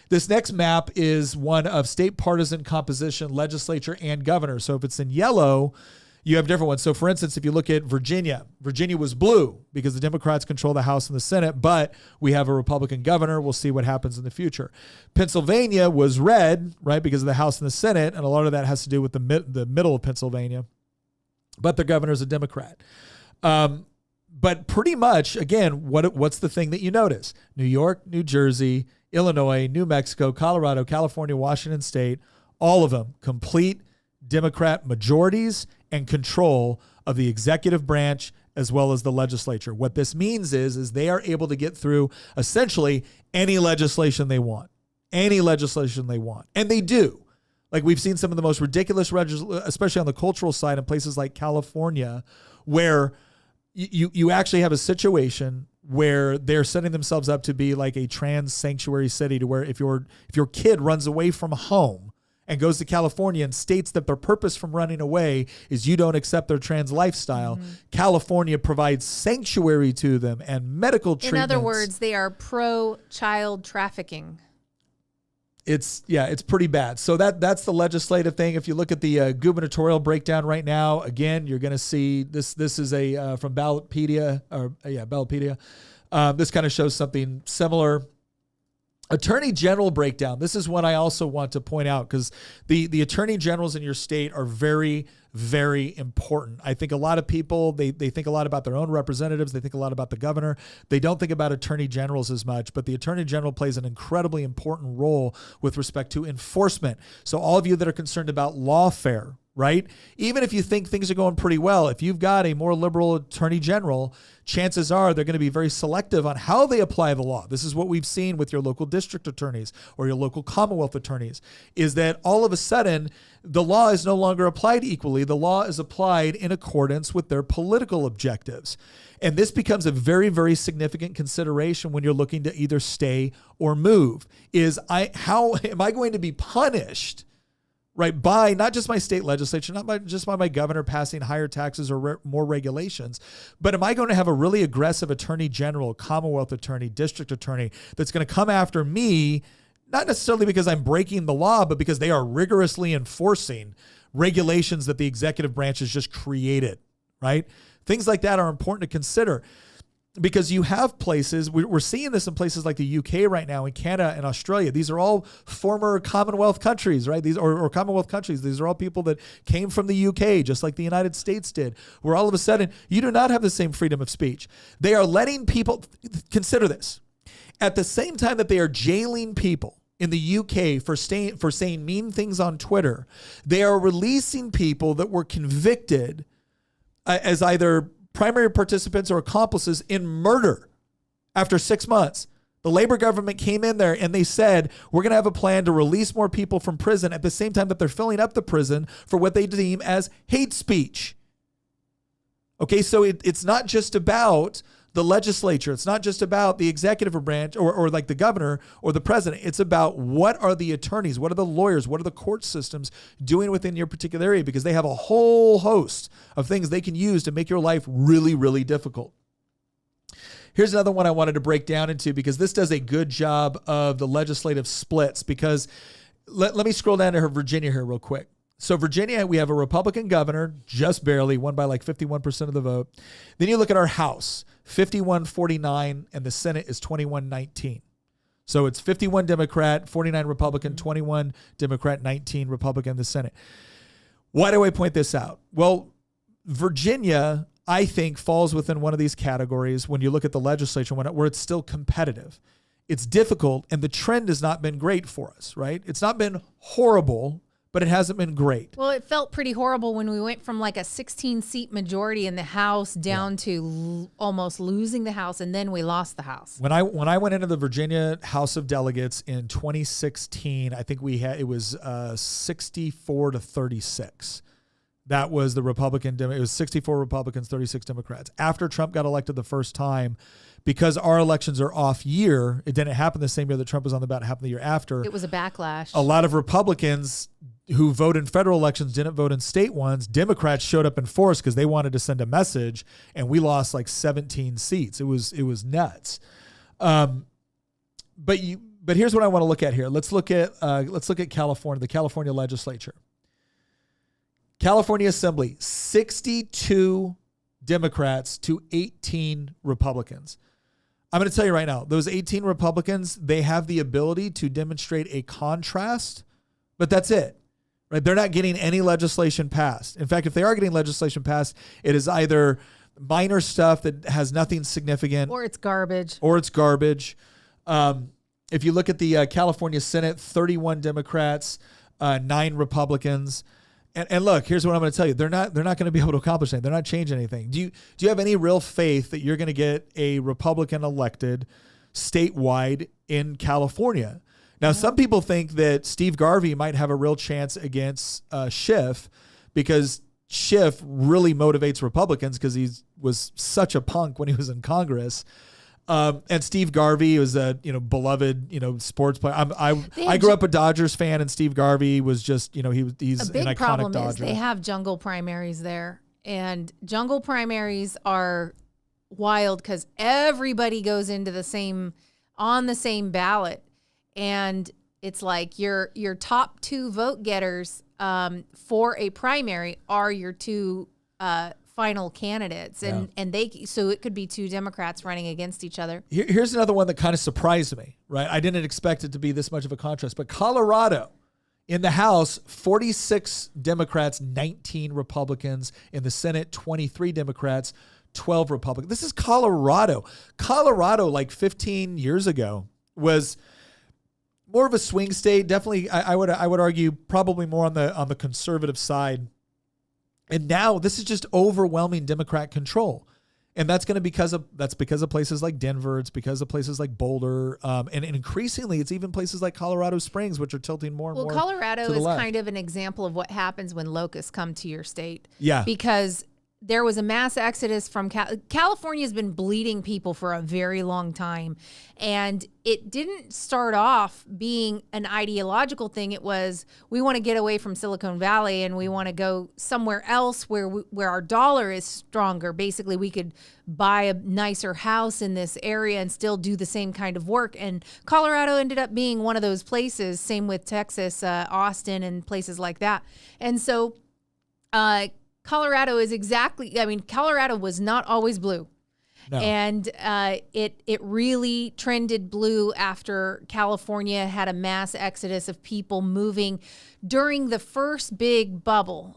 This next map is one of state partisan composition, legislature, and governor. So if it's in yellow, you have different ones. So for instance, if you look at Virginia was blue because the Democrats control the House and the Senate, but we have a Republican governor. We'll see what happens in the future. Pennsylvania was red, right, because of the House and the Senate, and a lot of that has to do with the middle of Pennsylvania, but the governor's a Democrat. But pretty much, again, what's the thing that you notice? New York, New Jersey, Illinois, New Mexico, Colorado, California, Washington State, all of them complete Democrat majorities and control of the executive branch as well as the legislature. What this means is they are able to get through essentially any legislation they want. And they do. Like we've seen some of the most ridiculous, especially on the cultural side in places like California, where you actually have a situation where they're setting themselves up to be like a trans sanctuary city, to where if your kid runs away from home and goes to California and states that their purpose from running away is you don't accept their trans lifestyle, California provides sanctuary to them and medical treatment. In other words, they are pro-child trafficking. It's pretty bad. So that's the legislative thing. If you look at the gubernatorial breakdown right now, again, you're going to see this. This is from Ballotpedia. This kind of shows something similar. Attorney General breakdown. This is one I also want to point out because the attorney generals in your state are very, very important. I think a lot of people, they think a lot about their own representatives. They think a lot about the governor. They don't think about attorney generals as much, but the attorney general plays an incredibly important role with respect to enforcement. So all of you that are concerned about lawfare, right? Even if you think things are going pretty well, if you've got a more liberal attorney general, chances are they're going to be very selective on how they apply the law. This is what we've seen with your local district attorneys or your local Commonwealth attorneys, is that all of a sudden the law is no longer applied equally. The law is applied in accordance with their political objectives. And this becomes a very, very significant consideration when you're looking to either stay or move. How am I going to be punished, right, by not just my state legislature, just by my governor passing higher taxes or more regulations, but am I going to have a really aggressive attorney general, Commonwealth attorney, district attorney that's going to come after me, not necessarily because I'm breaking the law, but because they are rigorously enforcing regulations that the executive branch has just created, right? Things like that are important to consider. Because you have places, we're seeing this in places like the UK right now, in Canada and Australia. These are all former Commonwealth countries, right? These or Commonwealth countries. These are all people that came from the UK, just like the United States did, where all of a sudden you do not have the same freedom of speech. They are letting people, consider this, at the same time that they are jailing people in the UK for saying mean things on Twitter, they are releasing people that were convicted as either primary participants or accomplices in murder after 6 months. The Labor government came in there and they said, we're going to have a plan to release more people from prison at the same time that they're filling up the prison for what they deem as hate speech. Okay, so it's not just about the legislature. It's not just about the executive branch or like the governor or the president. It's about what are the attorneys, what are the lawyers, what are the court systems doing within your particular area, because they have a whole host of things they can use to make your life really, really difficult. Here's another one I wanted to break down into, because this does a good job of the legislative splits, because let me scroll down to Virginia here real quick. So Virginia, we have a Republican governor, just barely, won by like 51% of the vote. Then you look at our House, 51-49, and the Senate is 21-19. So it's 51 Democrat, 49 Republican, 21 Democrat, 19 Republican in the Senate. Why do I point this out? Well, Virginia, I think, falls within one of these categories when you look at the legislature where it's still competitive. It's difficult, and the trend has not been great for us, right? It's not been horrible, but it hasn't been great. Well, it felt pretty horrible when we went from like a 16-seat majority in the House down to almost losing the House, and then we lost the House. When I went into the Virginia House of Delegates in 2016, I think it was 64 to 36. That was the Republican. It was 64 Republicans, 36 Democrats. After Trump got elected the first time, because our elections are off year, it didn't happen the same year that Trump was on the ballot. It happened the year after. It was a backlash. A lot of Republicans who vote in federal elections didn't vote in state ones. Democrats showed up in force because they wanted to send a message, and we lost like 17 seats. It was nuts. But here's what I want to look at here. Let's look at California, the California legislature. California Assembly, 62 Democrats to 18 Republicans. I'm going to tell you right now, those 18 Republicans, they have the ability to demonstrate a contrast, but that's it, right? They're not getting any legislation passed. In fact, if they are getting legislation passed, it is either minor stuff that has nothing significant. Or it's garbage. If you look at the California Senate, 31 Democrats, 9 Republicans. And look, here's what I'm going to tell you. They're not going to be able to accomplish anything. They're not changing anything. Do you have any real faith that you're going to get a Republican elected statewide in California? Now, some people think that Steve Garvey might have a real chance against Schiff because Schiff really motivates Republicans because he was such a punk when he was in Congress. And Steve Garvey was a beloved sports player. I grew up a Dodgers fan, and Steve Garvey was just he's an iconic problem Dodger. is they have jungle primaries there, and jungle primaries are wild because everybody goes into on the same ballot, and it's like your top 2 vote getters for a primary are your 2 final candidates, and so it could be 2 Democrats running against each other. Here's another one that kind of surprised me, right? I didn't expect it to be this much of a contrast, but Colorado, in the House, 46 Democrats, 19 Republicans. In the Senate, 23 Democrats, 12 Republicans. This is Colorado. Colorado, like 15 years ago, was more of a swing state. Definitely, I would argue, probably more on the conservative side. And now this is just overwhelming Democrat control. And that's because of places like Denver. It's because of places like Boulder. And increasingly, it's even places like Colorado Springs, which are tilting more and more. Well, Colorado to the is left. kind of an example of what happens when locusts come to your state. Yeah. Because there was a mass exodus from California has been bleeding people for a very long time. And it didn't start off being an ideological thing. It was, we want to get away from Silicon Valley and we want to go somewhere else where our dollar is stronger. Basically, we could buy a nicer house in this area and still do the same kind of work. And Colorado ended up being one of those places. Same with Texas, Austin, and places like that. And so, Colorado was not always blue. No. And it really trended blue after California had a mass exodus of people moving during the first big bubble.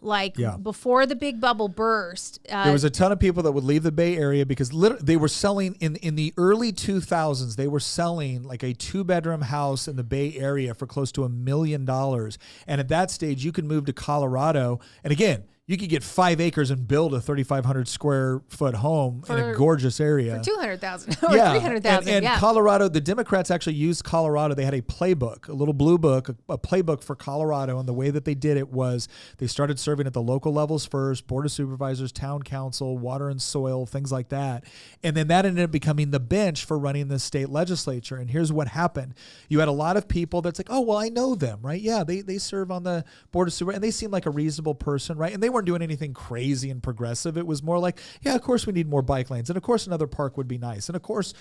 Before the big bubble burst. There was a ton of people that would leave the Bay Area because they were selling, in the early 2000s, they were selling like a 2-bedroom house in the Bay Area for close to $1 million. And at that stage, you could move to Colorado. And again, you could get 5 acres and build a 3,500 square foot home in a gorgeous area. For $200,000 or $300,000. And Colorado, the Democrats actually used Colorado. They had a playbook, a little blue book, a playbook for Colorado. And the way that they did it was they started serving at the local levels first, board of supervisors, town council, water and soil, things like that. And then that ended up becoming the bench for running the state legislature. And here's what happened. You had a lot of people that's like, oh, well, I know them, right? Yeah, they serve on the board of supervisors, and they seem like a reasonable person, right? And they weren't doing anything crazy and progressive. It was more like, yeah, of course we need more bike lanes. And of course another park would be nice. And of course,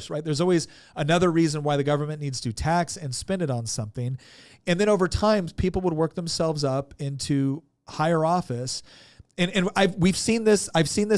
right? There's always another reason why the government needs to tax and spend it on something. And then over time, people would work themselves up into higher office. And I've seen this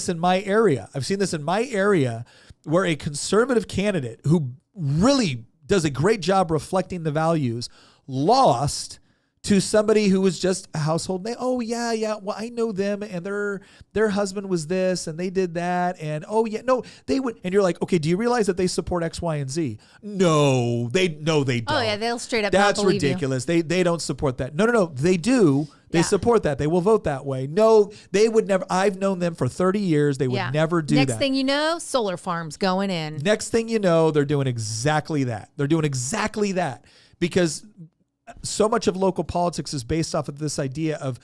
in my area. I've seen this in my area where a conservative candidate who really does a great job reflecting the values, lost to somebody who was just a household name. Oh yeah. Well, I know them, and their husband was this, and they did that, and oh yeah, no, they would. And you're like, okay, do you realize that they support X, Y, and Z? No, they don't. Oh yeah, they'll straight up. That's not believe ridiculous. You. They don't support that. No, they do. They support that. They will vote that way. No, they would never. I've known them for 30 years. They would never do that. Next thing you know, solar farms going in. Next thing you know, they're doing exactly that. Because so much of local politics is based off of this idea of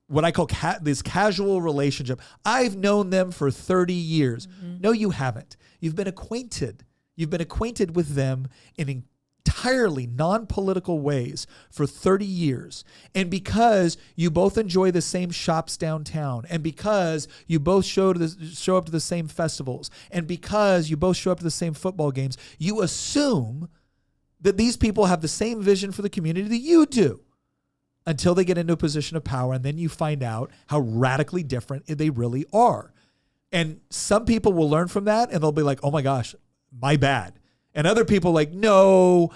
what I call this casual relationship. I've known them for 30 years. Mm-hmm. No, you haven't. You've been acquainted. You've been acquainted with them in entirely non-political ways for 30 years. And because you both enjoy the same shops downtown, and because you both show up to the same festivals, and because you both show up to the same football games, you assume that these people have the same vision for the community that you do, until they get into a position of power. And then you find out how radically different they really are. And some people will learn from that, and they'll be like, oh my gosh, my bad. And other people like, no,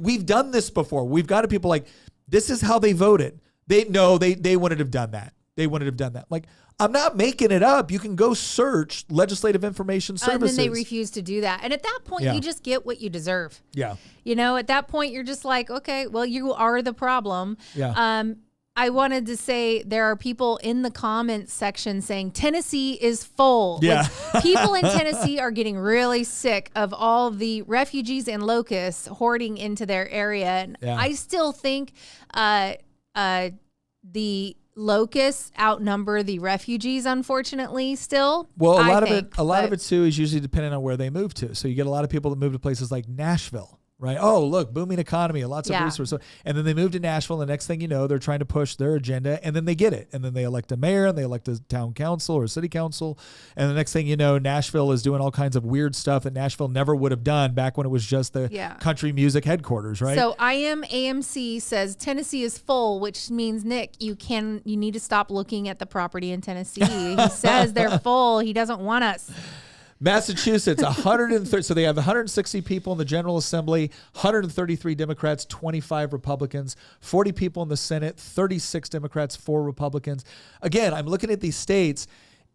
we've done this before. We've got people like, this is how they voted. They wouldn't have done that. They wouldn't have done that. Like, I'm not making it up. You can go search Legislative Information Services. And then they refuse to do that. And at that point, you just get what you deserve. Yeah. You know, at that point, you're just like, okay, well, you are the problem. Yeah. I wanted to say there are people in the comments section saying Tennessee is full. Yeah. Like, people in Tennessee are getting really sick of all the refugees and locusts hoarding into their area. And I still think the locusts outnumber the refugees, unfortunately, still. Well, a lot of it too is usually depending on where they move to. So you get a lot of people that move to places like Nashville. Right. Oh, look, booming economy, lots of resources. And then they move to Nashville. And the next thing you know, they're trying to push their agenda, and then they get it. And then they elect a mayor, and they elect a town council or city council. And the next thing you know, Nashville is doing all kinds of weird stuff that Nashville never would have done back when it was just the country music headquarters. Right. So AMC says Tennessee is full, which means, Nick, you need to stop looking at the property in Tennessee. He says they're full. He doesn't want us. Massachusetts, 130. So they have 160 people in the General Assembly, 133 Democrats, 25 Republicans, 40 people in the Senate, 36 Democrats, 4 Republicans. Again, I'm looking at these states,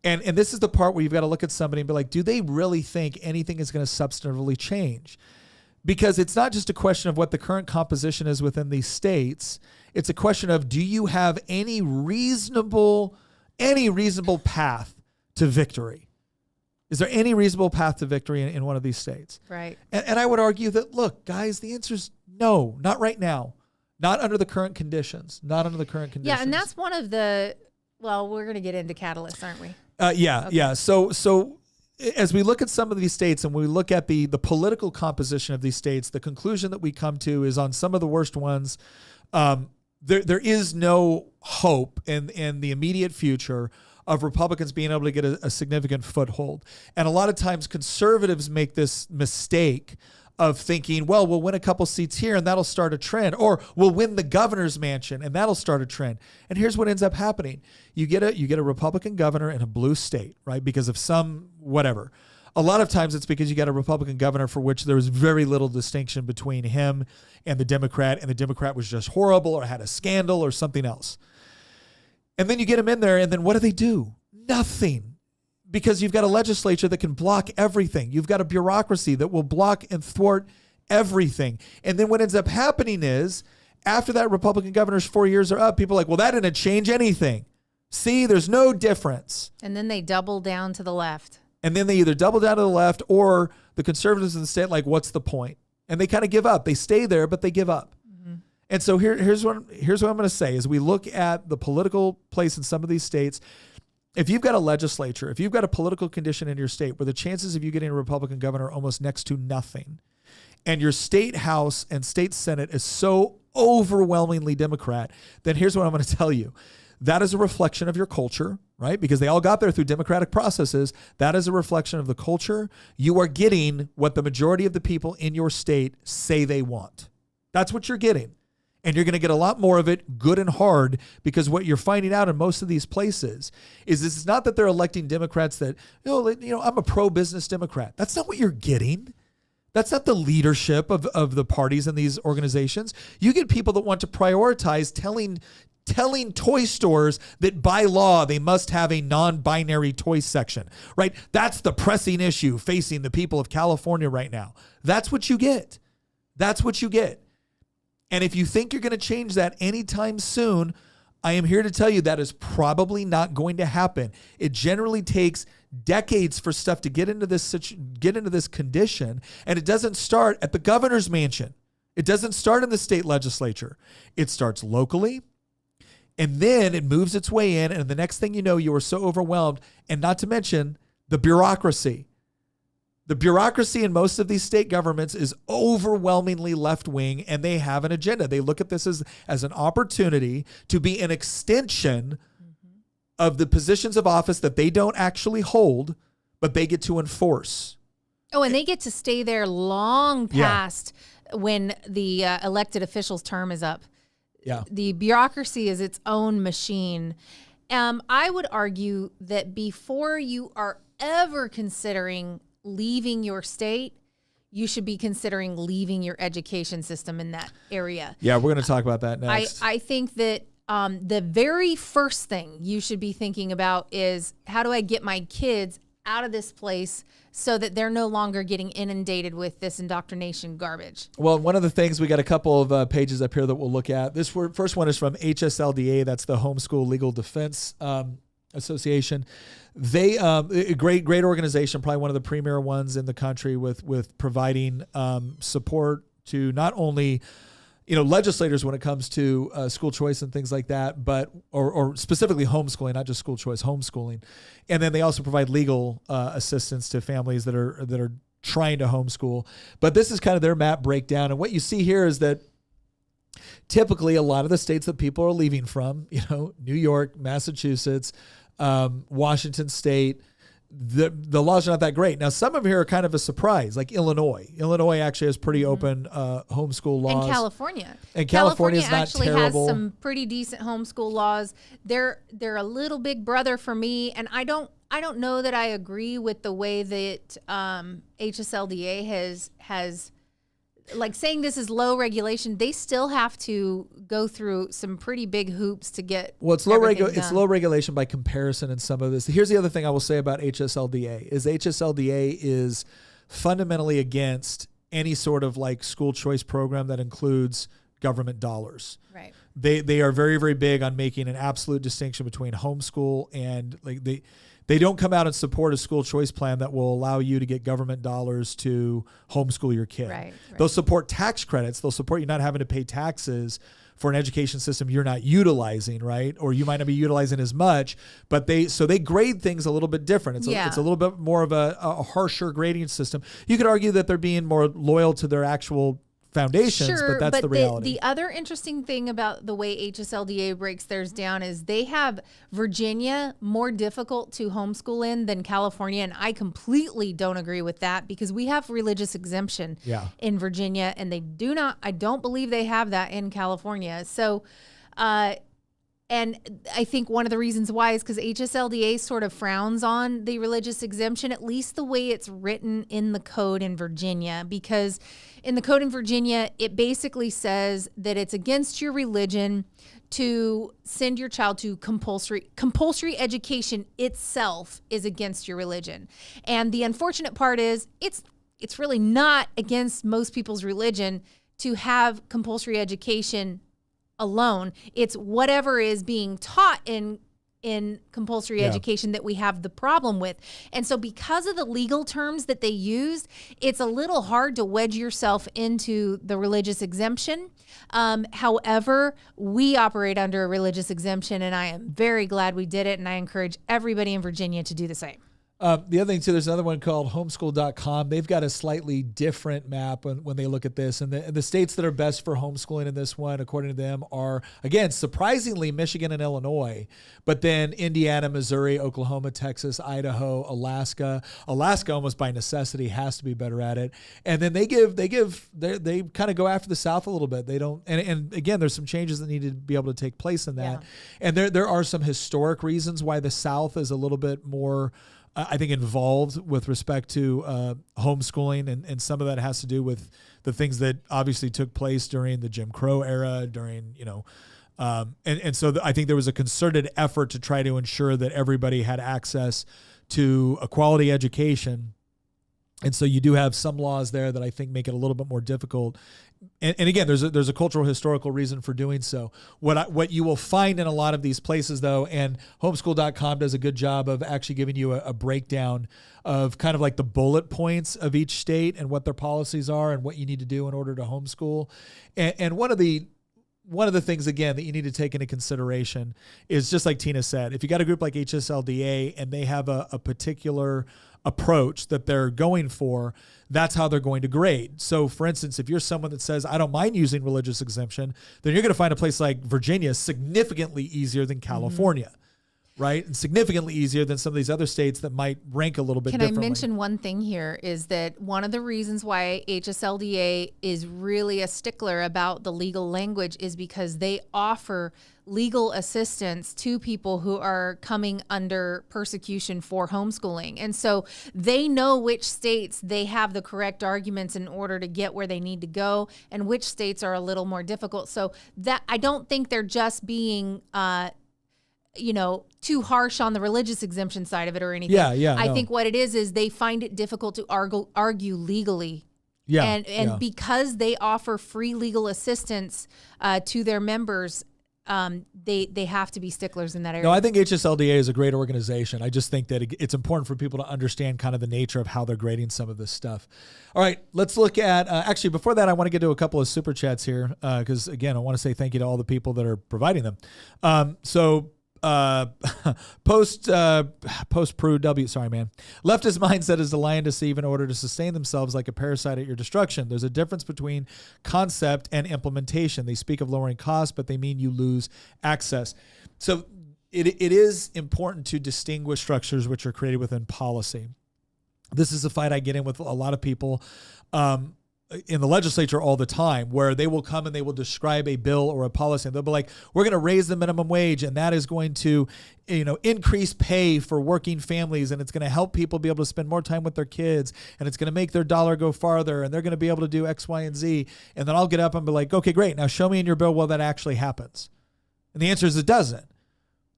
and this is the part where you've got to look at somebody and be like, do they really think anything is going to substantively change? Because it's not just a question of what the current composition is within these states. It's a question of, do you have any reasonable path to victory? Is there any reasonable path to victory in one of these states? Right. And I would argue that, look, guys, the answer is no, not right now. Not under the current conditions. Yeah, and that's one of the, well, we're going to get into catalysts, aren't we? Yeah. So as we look at some of these states and we look at the political composition of these states, the conclusion that we come to is on some of the worst ones, there is no hope in the immediate future of Republicans being able to get a significant foothold. And a lot of times conservatives make this mistake of thinking, well, we'll win a couple seats here and that'll start a trend, or we'll win the governor's mansion and that'll start a trend. And here's what ends up happening. You get a Republican governor in a blue state, right? Because of some whatever. A lot of times it's because you got a Republican governor for which there was very little distinction between him and the Democrat was just horrible or had a scandal or something else. And then you get them in there, and then what do? Nothing. Because you've got a legislature that can block everything. You've got a bureaucracy that will block and thwart everything. And then what ends up happening is, after that Republican governor's 4 years are up, people are like, well, that didn't change anything. See, there's no difference. And then they double down to the left. And then they either double down to the left, or the conservatives in the state, like, what's the point? And they kind of give up. They stay there, but they give up. And so here's what I'm going to say. As we look at the political place in some of these states, if you've got a legislature, if you've got a political condition in your state where the chances of you getting a Republican governor are almost next to nothing, and your state house and state senate is so overwhelmingly Democrat, then here's what I'm going to tell you. That is a reflection of your culture, right? Because they all got there through democratic processes. That is a reflection of the culture. You are getting what the majority of the people in your state say they want. That's what you're getting. And you're going to get a lot more of it, good and hard, because what you're finding out in most of these places is it's not that they're electing Democrats that, I'm a pro-business Democrat. That's not what you're getting. That's not the leadership of the parties in these organizations. You get people that want to prioritize telling toy stores that by law they must have a non-binary toy section, right? That's the pressing issue facing the people of California right now. That's what you get. That's what you get. And if you think you're going to change that anytime soon, I am here to tell you that is probably not going to happen. It generally takes decades for stuff to get into this condition, and it doesn't start at the governor's mansion. It doesn't start in the state legislature. It starts locally, and then it moves its way in, and the next thing you know, you are so overwhelmed, and not to mention the bureaucracy. The bureaucracy in most of these state governments is overwhelmingly left-wing, and they have an agenda. They look at this as an opportunity to be an extension of the positions of office that they don't actually hold, but they get to enforce. Oh, and they get to stay there long past when the elected official's term is up. Yeah. The bureaucracy is its own machine. I would argue that before you are ever considering leaving your state, you should be considering leaving your education system in that area. Yeah, we're going to talk about that next. I think that the very first thing you should be thinking about is, how do I get my kids out of this place so that they're no longer getting inundated with this indoctrination garbage? Well, one of the things, we got a couple of pages up here that we'll look at. This first one is from HSLDA. That's the Homeschool Legal Defense Association. They a great organization, probably one of the premier ones in the country with providing support to not only legislators when it comes to school choice and things like that, but or specifically homeschooling, not just school choice, homeschooling. And then they also provide legal assistance to families that are trying to homeschool. But this is kind of their map breakdown. And what you see here is that typically a lot of the states that people are leaving from, New York, Massachusetts, Washington State, the laws are not that great. Now, some of them here are kind of a surprise, like Illinois. Illinois actually has pretty open homeschool laws. And California. And California is not actually terrible. Has some pretty decent homeschool laws. They're a little big brother for me, and I don't know that I agree with the way that HSLDA has like saying this is low regulation. They still have to go through some pretty big hoops to get. Well, it's low regulation by comparison in some of this. Here's the other thing I will say about HSLDA is HSLDA is fundamentally against any sort of like school choice program that includes government dollars. Right. They are very, very big on making an absolute distinction between homeschool and like they don't come out and support a school choice plan that will allow you to get government dollars to homeschool your kid. Right. They'll support tax credits. They'll support you not having to pay taxes for an education system you're not utilizing, right? Or you might not be utilizing as much, but they grade things a little bit different. It's a little bit more of a harsher grading system. You could argue that they're being more loyal to their actual foundations, but that's the reality. The other interesting thing about the way HSLDA breaks theirs down is they have Virginia more difficult to homeschool in than California, and I completely don't agree with that because we have religious exemption in Virginia, and I don't believe they have that in California. So, and I think one of the reasons why is because HSLDA sort of frowns on the religious exemption, at least the way it's written in the code in Virginia, because in the code in Virginia, it basically says that it's against your religion to send your child to compulsory education itself is against your religion. And the unfortunate part is it's really not against most people's religion to have compulsory education alone. It's whatever is being taught in compulsory education that we have the problem with. And so because of the legal terms that they used, it's a little hard to wedge yourself into the religious exemption. However, we operate under a religious exemption, and I am very glad we did it, and I encourage everybody in Virginia to do the same. The other thing, too, there's another one called homeschool.com. They've got a slightly different map when they look at this. And the states that are best for homeschooling in this one, according to them, are, again, surprisingly, Michigan and Illinois. But then Indiana, Missouri, Oklahoma, Texas, Idaho, Alaska. Alaska, almost by necessity, has to be better at it. And then they kind of go after the South a little bit. They don't. And again, there's some changes that need to be able to take place in that. And there are some historic reasons why the South is a little bit more I think, involved with respect to homeschooling, and some of that has to do with the things that obviously took place during the Jim Crow era, during, and so I think there was a concerted effort to try to ensure that everybody had access to a quality education. And so you do have some laws there that I think make it a little bit more difficult. And again, there's a cultural historical reason for doing so. What you will find in a lot of these places, though, and homeschool.com does a good job of actually giving you a breakdown of kind of like the bullet points of each state and what their policies are and what you need to do in order to homeschool. And one of the things, again, that you need to take into consideration is, just like Tina said, if you got a group like HSLDA and they have a particular approach that they're going for, that's how they're going to grade. So for instance, if you're someone that says, I don't mind using religious exemption, then you're going to find a place like Virginia significantly easier than California, right? And significantly easier than some of these other states that might rank a little bit differently. Can I mention one thing here is that one of the reasons why HSLDA is really a stickler about the legal language is because they offer legal assistance to people who are coming under persecution for homeschooling. And so they know which states they have the correct arguments in order to get where they need to go and which states are a little more difficult. So that, I don't think they're just being too harsh on the religious exemption side of it or anything. I think what it is they find it difficult to argue legally. And because they offer free legal assistance to their members, they have to be sticklers in that area. No, I think HSLDA is a great organization. I just think that it's important for people to understand kind of the nature of how they're grading some of this stuff. All right, let's look at, actually, before that, I want to get to a couple of super chats here because, again, I want to say thank you to all the people that are providing them. Post Pru W. Sorry, man. Leftist mindset is to lie and deceive in order to sustain themselves like a parasite at your destruction. There's a difference between concept and implementation. They speak of lowering costs, but they mean you lose access. So it is important to distinguish structures which are created within policy. This is a fight I get in with a lot of people in the legislature all the time, where they will come and they will describe a bill or a policy and they'll be like, we're going to raise the minimum wage and that is going to, increase pay for working families, and it's going to help people be able to spend more time with their kids, and it's going to make their dollar go farther, and they're going to be able to do X, Y, and Z. And then I'll get up and be like, okay, great. Now show me in your bill where that actually happens. And the answer is it doesn't.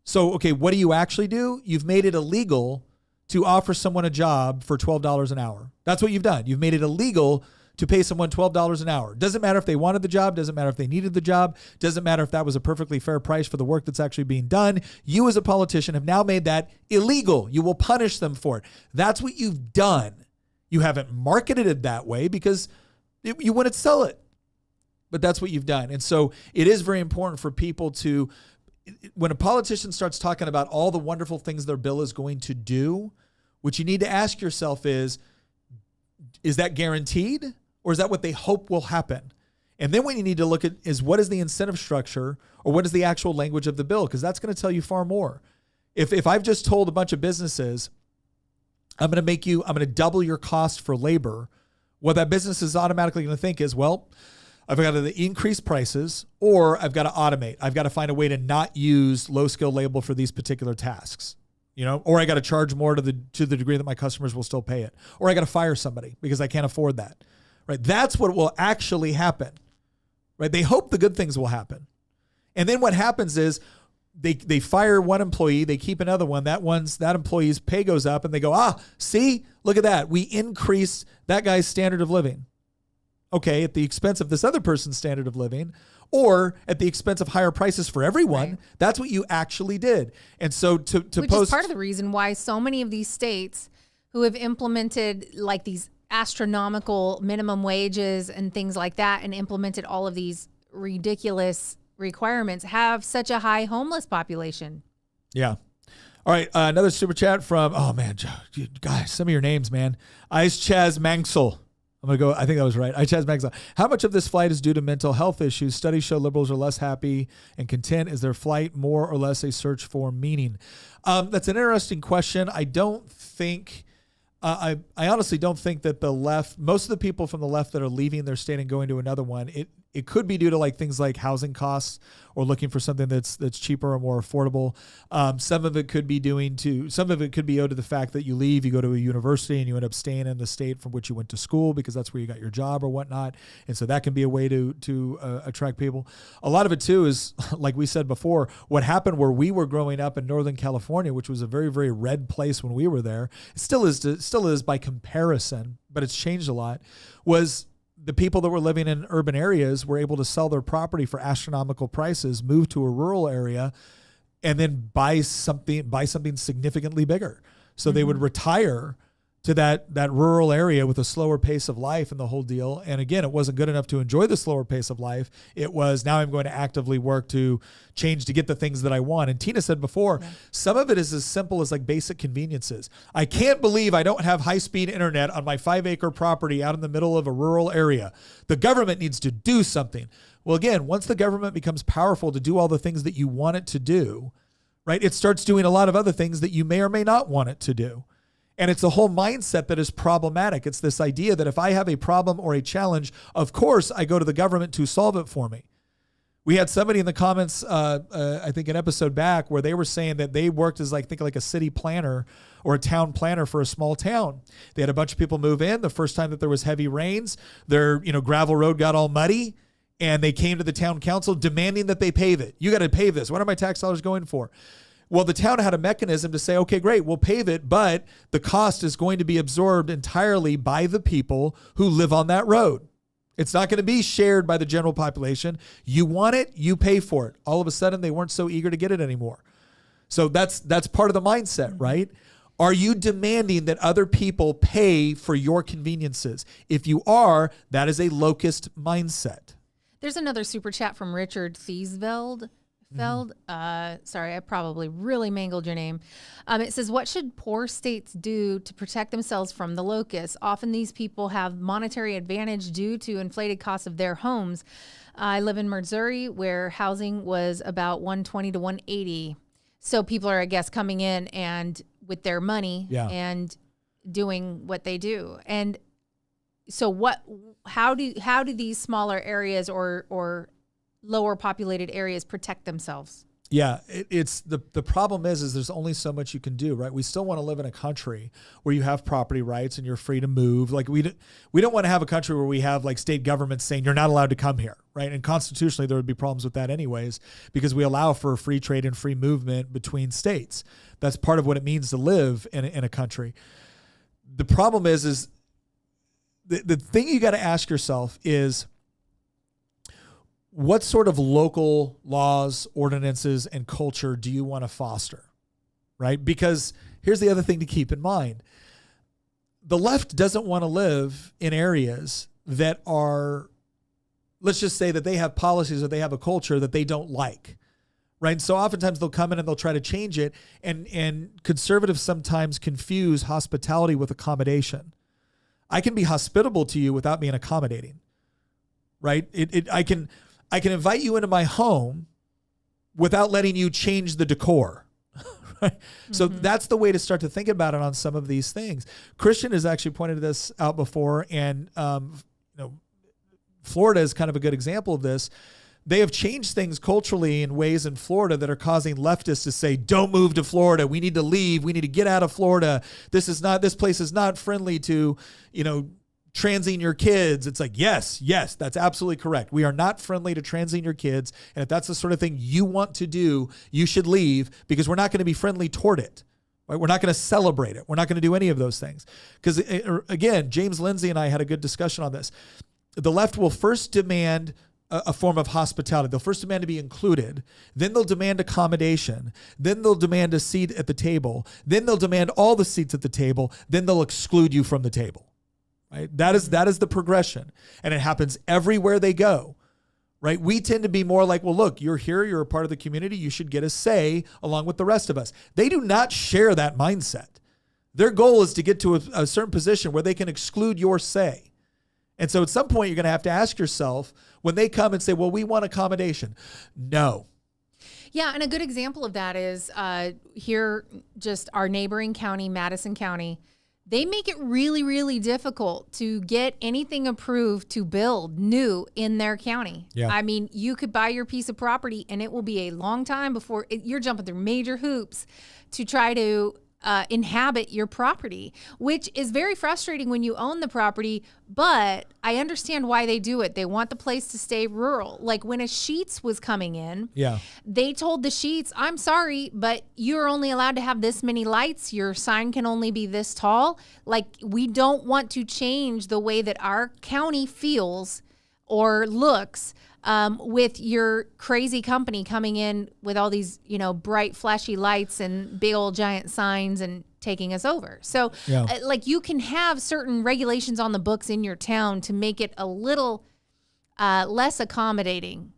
So, okay, what do you actually do? You've made it illegal to offer someone a job for $12 an hour. That's what you've done. You've made it illegal to pay someone $12 an hour. Doesn't matter if they wanted the job, doesn't matter if they needed the job, doesn't matter if that was a perfectly fair price for the work that's actually being done. You as a politician have now made that illegal. You will punish them for it. That's what you've done. You haven't marketed it that way because you wouldn't sell it. But that's what you've done. And so it is very important for people to, when a politician starts talking about all the wonderful things their bill is going to do, what you need to ask yourself is that guaranteed? Or is that what they hope will happen? And then what you need to look at is what is the incentive structure or what is the actual language of the bill? Because that's going to tell you far more. If I've just told a bunch of businesses, I'm going to double your cost for labor, what that business is automatically going to think is, well, I've got to increase prices or I've got to automate. I've got to find a way to not use low skill labor for these particular tasks. Or I got to charge more to the degree that my customers will still pay it. Or I got to fire somebody because I can't afford that. Right? That's what will actually happen. Right? They hope the good things will happen. And then what happens is they fire one employee, they keep another one. That employee's pay goes up and they go, see, look at that. We increased that guy's standard of living. Okay, at the expense of this other person's standard of living, or at the expense of higher prices for everyone. Right. That's what you actually did. And so which is part of the reason why so many of these states who have implemented like these astronomical minimum wages and things like that and implemented all of these ridiculous requirements have such a high homeless population. Yeah. All right. Another super chat from, guys, some of your names, man. Ice Chaz Mansell. I'm going to go, I think that was right. Chaz Mansell. How much of this flight is due to mental health issues? Studies show liberals are less happy and content. Is their flight more or less a search for meaning? That's an interesting question. I don't think... I honestly don't think that the left, most of the people from the left that are leaving their state and going to another one, It could be due to like things like housing costs or looking for something that's cheaper or more affordable. Some of it could be owed to the fact that you leave, you go to a university and you end up staying in the state from which you went to school because that's where you got your job or whatnot. And so that can be a way to attract people. A lot of it too is, like we said before, what happened where we were growing up in Northern California, which was a very, very red place when we were there. It still is by comparison, but it's changed a lot, was the people that were living in urban areas were able to sell their property for astronomical prices, move to a rural area, and then buy something significantly bigger. So they would retire to that rural area with a slower pace of life and the whole deal. And again, it wasn't good enough to enjoy the slower pace of life. It was, now I'm going to actively work to change to get the things that I want. And Tina said before, some of it is as simple as like basic conveniences. I can't believe I don't have high-speed internet on my 5-acre property out in the middle of a rural area. The government needs to do something. Well, again, once the government becomes powerful to do all the things that you want it to do, right, it starts doing a lot of other things that you may or may not want it to do. And it's a whole mindset that is problematic. It's this idea that if I have a problem or a challenge, of course, I go to the government to solve it for me. We had somebody in the comments, I think an episode back, where they were saying that they worked as like a city planner or a town planner for a small town. They had a bunch of people move in. The first time that there was heavy rains, their gravel road got all muddy, and they came to the town council demanding that they pave it. You got to pave this. What are my tax dollars going for? Well, the town had a mechanism to say, okay, great, we'll pave it, but the cost is going to be absorbed entirely by the people who live on that road. It's not going to be shared by the general population. You want it, you pay for it. All of a sudden, they weren't so eager to get it anymore. So that's part of the mindset, right? Are you demanding that other people pay for your conveniences? If you are, that is a locust mindset. There's another super chat from Richard Thiesveld. Sorry, I probably really mangled your name. It says, what should poor states do to protect themselves from the locusts? Often these people have monetary advantage due to inflated costs of their homes. I live in Missouri where housing was about $120 to $180. So people are, I guess, coming in and with their money and doing what they do. And so how do these smaller areas or lower populated areas protect themselves? Yeah, it's the problem is there's only so much you can do, right? We still want to live in a country where you have property rights and you're free to move. Like we don't want to have a country where we have like state governments saying you're not allowed to come here, right? And constitutionally there would be problems with that anyways, because we allow for free trade and free movement between states. That's part of what it means to live in a country. The problem is the thing you got to ask yourself is, what sort of local laws, ordinances, and culture do you want to foster, right? Because here's the other thing to keep in mind. The left doesn't want to live in areas that are, let's just say that they have policies or they have a culture that they don't like, right? So oftentimes they'll come in and they'll try to change it, and conservatives sometimes confuse hospitality with accommodation. I can be hospitable to you without being accommodating, right? I can invite you into my home without letting you change the decor. Right? So that's the way to start to think about it on some of these things. Christian has actually pointed this out before, and Florida is kind of a good example of this. They have changed things culturally in ways in Florida that are causing leftists to say, don't move to Florida. We need to leave. We need to get out of Florida. This place is not friendly to, transing your kids. It's like, yes, that's absolutely correct. We are not friendly to transing your kids. And if that's the sort of thing you want to do, you should leave, because we're not going to be friendly toward it. Right? We're not going to celebrate it. We're not going to do any of those things. Because again, James Lindsay and I had a good discussion on this. The left will first demand a form of hospitality. They'll first demand to be included. Then they'll demand accommodation. Then they'll demand a seat at the table. Then they'll demand all the seats at the table. Then they'll exclude you from the table. Right? That is the progression. And it happens everywhere they go. Right? We tend to be more like, well, look, you're here, you're a part of the community, you should get a say along with the rest of us. They do not share that mindset. Their goal is to get to a certain position where they can exclude your say. And so at some point, you're going to have to ask yourself, when they come and say, well, we want accommodation. No. Yeah, and a good example of that is here, just our neighboring county, Madison County. They make it really, really difficult to get anything approved to build new in their county. Yeah. I mean, you could buy your piece of property and it will be a long time before you're jumping through major hoops to try to inhabit your property, which is very frustrating when you own the property. But I understand why they do it. They want the place to stay rural. Like when a Sheetz was coming in, they told the Sheetz, I'm sorry, but you're only allowed to have this many lights. Your sign can only be this tall. Like, we don't want to change the way that our county feels or looks with your crazy company coming in with all these, bright, flashy lights and big old giant signs and taking us over. So like, you can have certain regulations on the books in your town to make it a little less accommodating.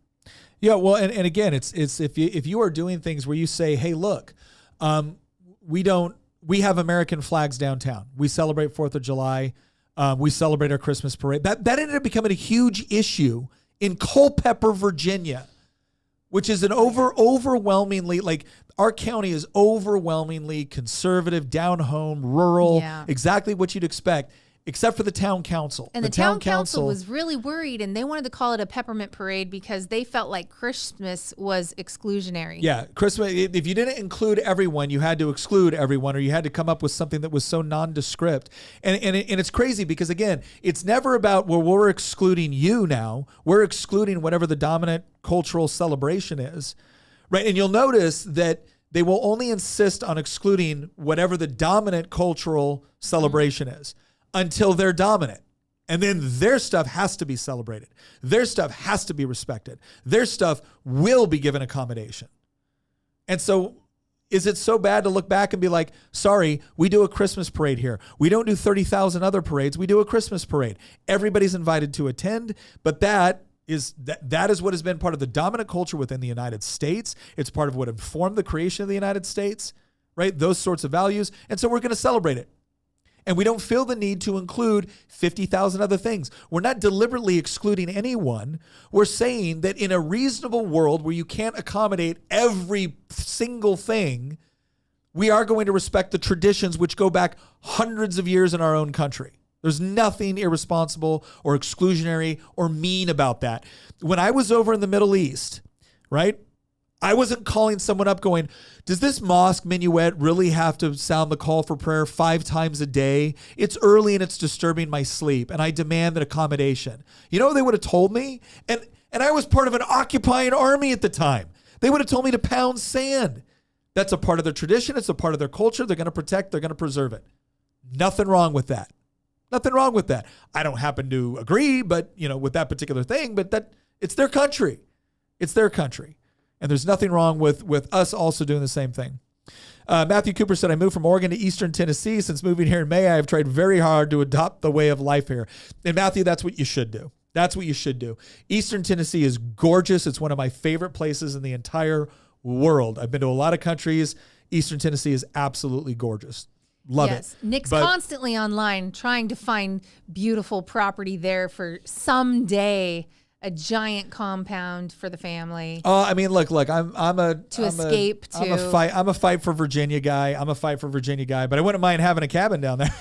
Yeah. Well, and again, it's if you are doing things where you say, hey, look, we have American flags downtown. We celebrate 4th of July. We celebrate our Christmas parade. That ended up becoming a huge issue in Culpeper, Virginia, which is an overwhelmingly, like, our county is overwhelmingly conservative, down home, rural, exactly what you'd expect, except for the town council. And the town council was really worried, and they wanted to call it a peppermint parade because they felt like Christmas was exclusionary. Yeah, Christmas, if you didn't include everyone, you had to exclude everyone, or you had to come up with something that was so nondescript. And it's crazy because, again, it's never about, well, we're excluding you now. We're excluding whatever the dominant cultural celebration is, right? And you'll notice that they will only insist on excluding whatever the dominant cultural celebration is until they're dominant. And then their stuff has to be celebrated. Their stuff has to be respected. Their stuff will be given accommodation. And so is it so bad to look back and be like, sorry, we do a Christmas parade here. We don't do 30,000 other parades. We do a Christmas parade. Everybody's invited to attend, but that is what has been part of the dominant culture within the United States. It's part of what informed the creation of the United States, right? Those sorts of values. And so we're going to celebrate it. And we don't feel the need to include 50,000 other things. We're not deliberately excluding anyone. We're saying that in a reasonable world where you can't accommodate every single thing, we are going to respect the traditions which go back hundreds of years in our own country. There's nothing irresponsible or exclusionary or mean about that. When I was over in the Middle East, right, I wasn't calling someone up going, does this mosque minuet really have to sound the call for prayer 5 times a day? It's early and it's disturbing my sleep, and I demand an accommodation. You know what they would have told me? And I was part of an occupying army at the time. They would have told me to pound sand. That's a part of their tradition. It's a part of their culture. They're going to protect. They're going to preserve it. Nothing wrong with that. Nothing wrong with that. I don't happen to agree, but with that particular thing, but it's their country. It's their country. And there's nothing wrong with us also doing the same thing. Matthew Cooper said, I moved from Oregon to Eastern Tennessee. Since moving here in May, I have tried very hard to adopt the way of life here. And Matthew, that's what you should do. That's what you should do. Eastern Tennessee is gorgeous. It's one of my favorite places in the entire world. I've been to a lot of countries. Eastern Tennessee is absolutely gorgeous. Love it. Nick's constantly online trying to find beautiful property there for someday. A giant compound for the family. Oh, I mean, look, I'm a fight for Virginia guy. But I wouldn't mind having a cabin down there.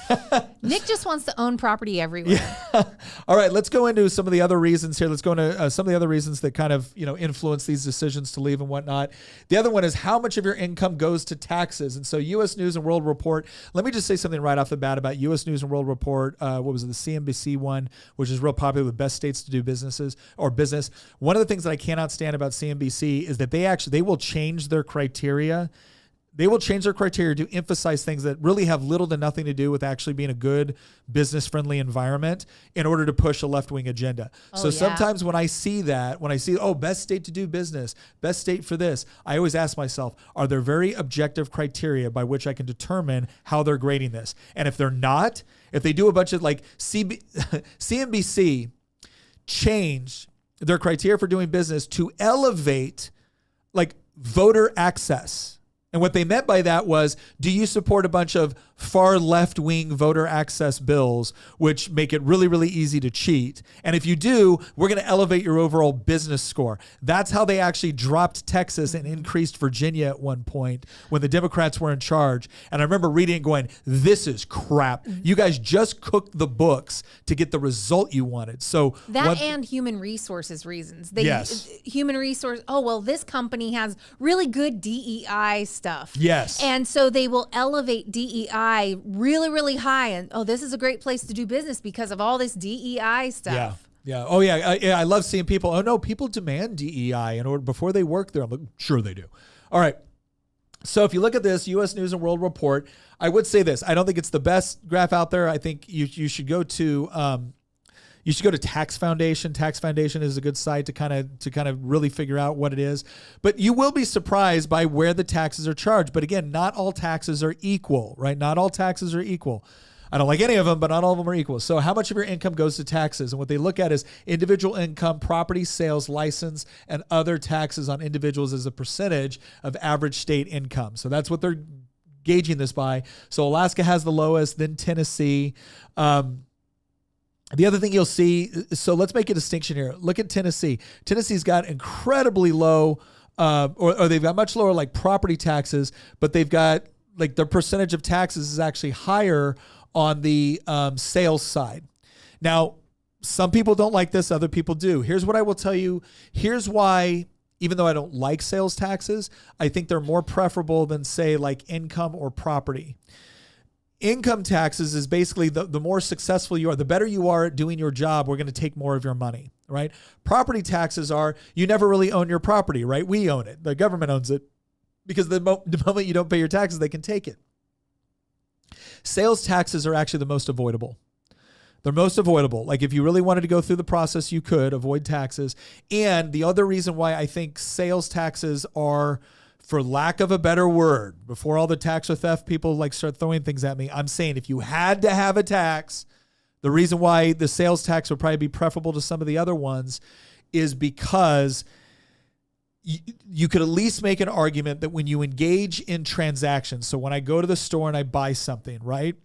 Nick just wants to own property everywhere. Yeah. All right, let's go into some of the other reasons here. Let's go into some of the other reasons that kind of, influence these decisions to leave and whatnot. The other one is how much of your income goes to taxes. And so U.S. News and World Report, let me just say something right off the bat about U.S. News and World Report. What was it? The CNBC one, which is real popular with best states to do business. One of the things that I cannot stand about CNBC is that they will change their criteria. They will change their criteria to emphasize things that really have little to nothing to do with actually being a good business-friendly environment in order to push a left-wing agenda. Sometimes when I see, best state to do business, best state for this, I always ask myself, are there very objective criteria by which I can determine how they're grading this? And if they're not, if they do a bunch of CNBC changed their criteria for doing business to elevate voter access. And what they meant by that was, do you support a bunch of far left-wing voter access bills, which make it really, really easy to cheat? And if you do, we're going to elevate your overall business score. That's how they actually dropped Texas and increased Virginia at one point when the Democrats were in charge. And I remember reading and going, this is crap. You guys just cooked the books to get the result you wanted. So and human resources reasons. Human resource. Oh, well, this company has really good DEI stuff. Yes. And so they will elevate DEI really, really high. And, oh, this is a great place to do business because of all this DEI stuff. Yeah. Yeah. Oh, yeah. I love seeing people. Oh, no, people demand DEI in order before they work there. I'm like, sure they do. All right. So if you look at this U.S. News and World Report, I would say this. I don't think it's the best graph out there. I think you should go to Tax Foundation. Tax Foundation is a good site to kind of really figure out what it is. But you will be surprised by where the taxes are charged. But again, not all taxes are equal, right? Not all taxes are equal. I don't like any of them, but not all of them are equal. So how much of your income goes to taxes? And what they look at is individual income, property sales, license, and other taxes on individuals as a percentage of average state income. So that's what they're gauging this by. So Alaska has the lowest, then Tennessee. The other thing you'll see, so let's make a distinction here. Look at Tennessee. Tennessee's got incredibly low, or they've got much lower like property taxes, but they've got like their percentage of taxes is actually higher on the sales side. Now, some people don't like this, other people do. Here's what I will tell you. Here's why, even though I don't like sales taxes, I think they're more preferable than, say, like income or property. Income taxes is basically the more successful you are, the better you are at doing your job, we're going to take more of your money, right? Property taxes are, you never really own your property, right? We own it. The government owns it because the moment you don't pay your taxes, they can take it. Sales taxes are actually the most avoidable. They're most avoidable. Like if you really wanted to go through the process, you could avoid taxes. And the other reason why I think sales taxes are, for lack of a better word, before all the tax or theft people like start throwing things at me, I'm saying if you had to have a tax, the reason why the sales tax would probably be preferable to some of the other ones is because you could at least make an argument that when you engage in transactions, so when I go to the store and I buy something, right,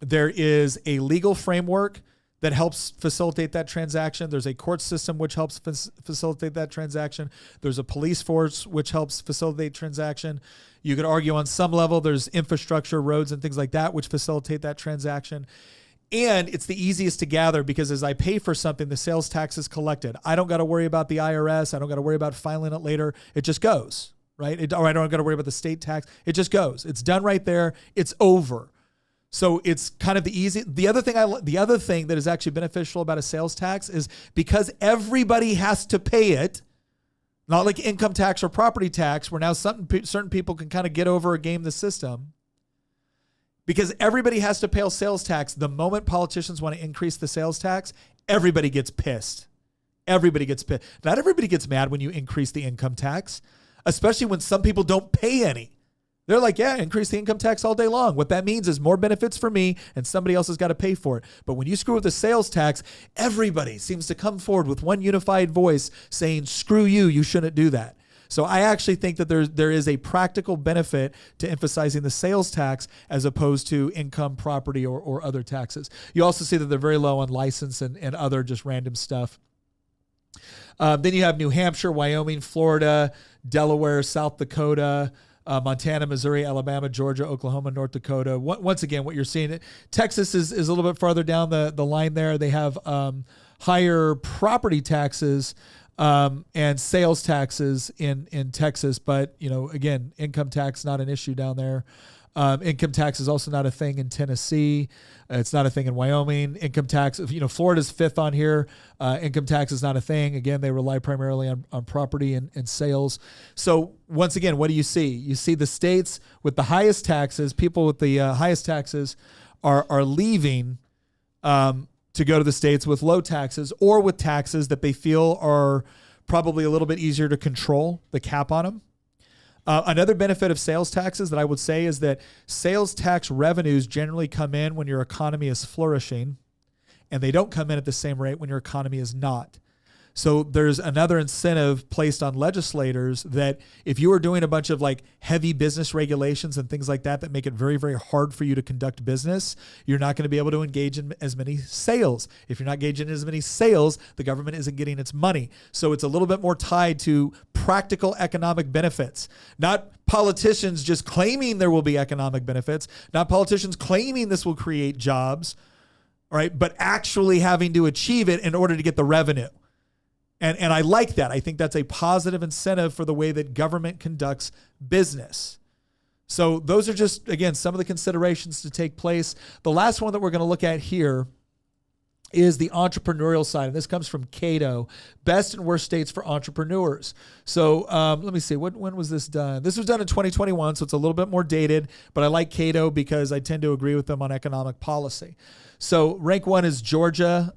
there is a legal framework that helps facilitate that transaction. There's a court system which helps facilitate that transaction. There's a police force which helps facilitate transaction. You could argue on some level there's infrastructure, roads, and things like that which facilitate that transaction. And it's the easiest to gather because as I pay for something, the sales tax is collected. I don't got to worry about the IRS. I don't got to worry about filing it later. It just goes, right? Or I don't got to worry about the state tax. It just goes. It's done right there. It's over. So it's kind of the easy. The other thing that is actually beneficial about a sales tax is because everybody has to pay it, not like income tax or property tax, where now certain people can kind of get over or game the system. Because everybody has to pay a sales tax. The moment politicians want to increase the sales tax, everybody gets pissed. Everybody gets pissed. Not everybody gets mad when you increase the income tax, especially when some people don't pay any. They're like, yeah, increase the income tax all day long. What that means is more benefits for me and somebody else has got to pay for it. But when you screw with the sales tax, everybody seems to come forward with one unified voice saying, screw you, you shouldn't do that. So I actually think that there is a practical benefit to emphasizing the sales tax as opposed to income, property, or other taxes. You also see that they're very low on license and other just random stuff. Then you have New Hampshire, Wyoming, Florida, Delaware, South Dakota, Montana, Missouri, Alabama, Georgia, Oklahoma, North Dakota. Once again, what you're seeing, Texas is a little bit farther down the line there. They have higher property taxes and sales taxes in Texas. But, again, income tax, not an issue down there. Income tax is also not a thing in Tennessee. It's not a thing in Wyoming. Income tax, Florida's fifth on here. Income tax is not a thing. Again, they rely primarily on property and sales. So once again, what do you see? You see the states with the highest taxes, people with the highest taxes are leaving to go to the states with low taxes or with taxes that they feel are probably a little bit easier to control, the cap on them. Another benefit of sales taxes that I would say is that sales tax revenues generally come in when your economy is flourishing, and they don't come in at the same rate when your economy is not. So there's another incentive placed on legislators that if you are doing a bunch of like heavy business regulations and things like that that make it very, very hard for you to conduct business, you're not going to be able to engage in as many sales. If you're not engaging in as many sales, the government isn't getting its money. So it's a little bit more tied to practical economic benefits, not politicians just claiming there will be economic benefits, not politicians claiming this will create jobs, all right, but actually having to achieve it in order to get the revenue. And I like that. I think that's a positive incentive for the way that government conducts business. So those are just, again, some of the considerations to take place. The last one that we're going to look at here is the entrepreneurial side. And this comes from Cato, best and worst states for entrepreneurs. So let me see, when was this done? This was done in 2021, so it's a little bit more dated, but I like Cato because I tend to agree with them on economic policy. So rank one is Georgia.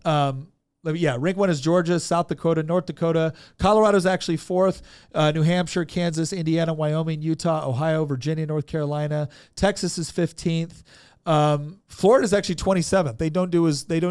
Rank one is Georgia, South Dakota, North Dakota. Colorado's actually fourth. New Hampshire, Kansas, Indiana, Wyoming, Utah, Ohio, Virginia, North Carolina. Texas is 15th. Florida is actually 27th. They don't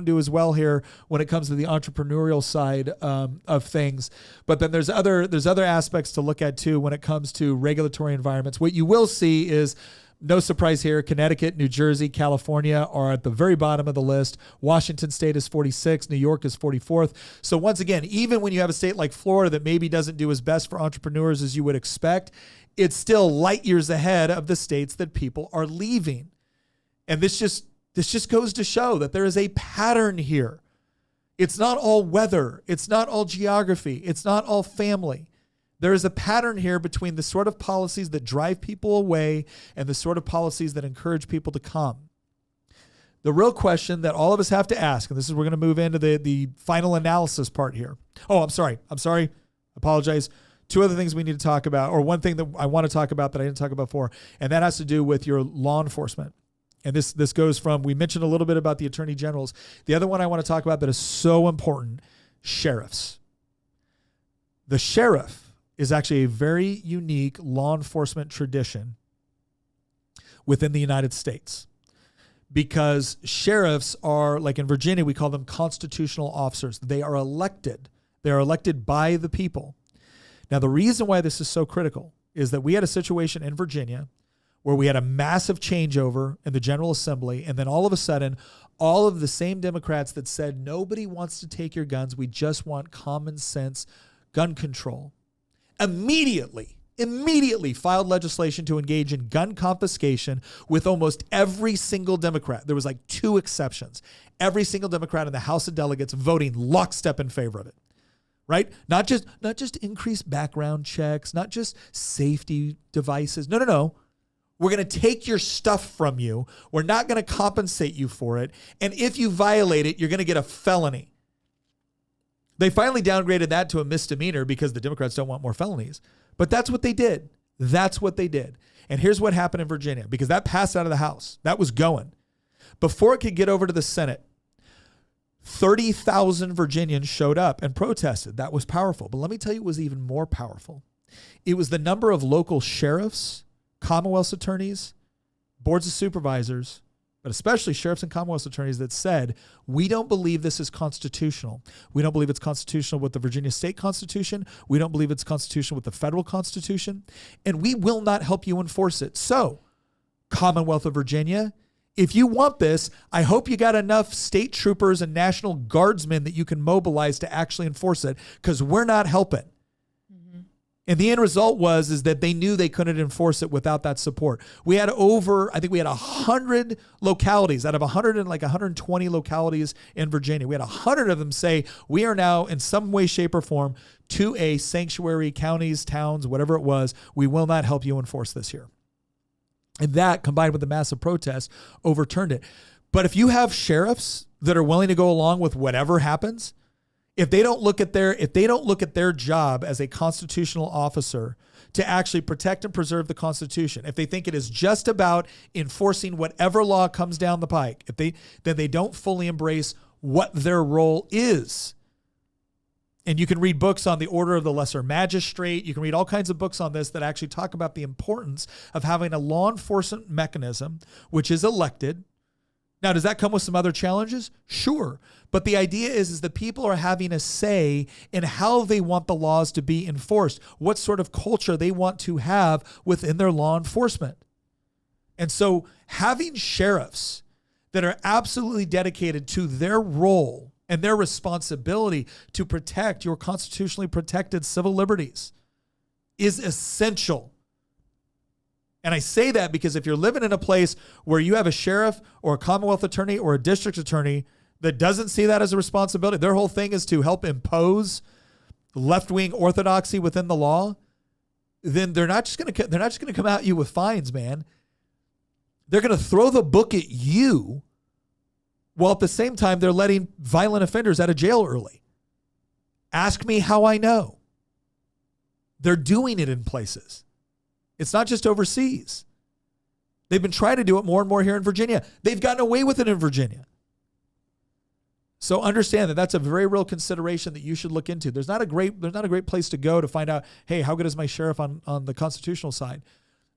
do as well here when it comes to the entrepreneurial side of things. But then there's other aspects to look at too when it comes to regulatory environments. What you will see is, no surprise here, Connecticut, New Jersey, California are at the very bottom of the list. Washington State is 46. New York is 44th. So once again, even when you have a state like Florida that maybe doesn't do as best for entrepreneurs as you would expect, it's still light years ahead of the states that people are leaving. And this just goes to show that there is a pattern here. It's not all weather. It's not all geography. It's not all family. There is a pattern here between the sort of policies that drive people away and the sort of policies that encourage people to come. The real question that all of us have to ask, and this is, we're going to move into the final analysis part here. Oh, I'm sorry. Apologize. Two other things we need to talk about, or one thing that I want to talk about that I didn't talk about before, and that has to do with your law enforcement. And this goes from, we mentioned a little bit about the attorney generals. The other one I want to talk about that is so important, sheriffs. The sheriff is actually a very unique law enforcement tradition within the United States, because sheriffs are, like in Virginia, we call them constitutional officers. They are elected. They are elected by the people. Now, the reason why this is so critical is that we had a situation in Virginia where we had a massive changeover in the General Assembly, and then all of a sudden, all of the same Democrats that said, nobody wants to take your guns, we just want common sense gun control, immediately filed legislation to engage in gun confiscation with almost every single Democrat. There was like 2 exceptions. Every single Democrat in the House of Delegates voting lockstep in favor of it, right? Not just increased background checks, not just safety devices. No. We're going to take your stuff from you. We're not going to compensate you for it. And if you violate it, you're going to get a felony. They finally downgraded that to a misdemeanor because the Democrats don't want more felonies. But that's what they did. And here's what happened in Virginia, because that passed out of the House. That was going. Before it could get over to the Senate, 30,000 Virginians showed up and protested. That was powerful. But let me tell you what was even more powerful. It was the number of local sheriffs, Commonwealth's attorneys, boards of supervisors, but especially sheriffs and Commonwealth's attorneys that said, we don't believe this is constitutional. We don't believe it's constitutional with the Virginia State Constitution. We don't believe it's constitutional with the federal Constitution. And we will not help you enforce it. So, Commonwealth of Virginia, if you want this, I hope you got enough state troopers and National Guardsmen that you can mobilize to actually enforce it, because we're not helping. And the end result is that they knew they couldn't enforce it without that support. We had 100 localities out of 120 localities in Virginia. We had 100 of them say, we are now in some way, shape, or form to a sanctuary, counties, towns, whatever it was. We will not help you enforce this here. And that, combined with the massive protest, overturned it. But if you have sheriffs that are willing to go along with whatever happens, if they don't look at their job as a constitutional officer to actually protect and preserve the Constitution, if they think it is just about enforcing whatever law comes down the pike, then they don't fully embrace what their role is. And you can read books on the order of the lesser magistrate. You can read all kinds of books on this that actually talk about the importance of having a law enforcement mechanism which is elected, Now, does that come with some other challenges? Sure. But the idea is that people are having a say in how they want the laws to be enforced, what sort of culture they want to have within their law enforcement. And so having sheriffs that are absolutely dedicated to their role and their responsibility to protect your constitutionally protected civil liberties is essential. And I say that because if you're living in a place where you have a sheriff or a Commonwealth attorney or a district attorney that doesn't see that as a responsibility, their whole thing is to help impose left-wing orthodoxy within the law, then they're not just going to come at you with fines, man. They're going to throw the book at you while at the same time they're letting violent offenders out of jail early. Ask me how I know. They're doing it in places. It's not just overseas. They've been trying to do it more and more here in Virginia. They've gotten away with it in Virginia. So understand that that's a very real consideration that you should look into. There's not a great place to go to find out, hey, how good is my sheriff on the constitutional side?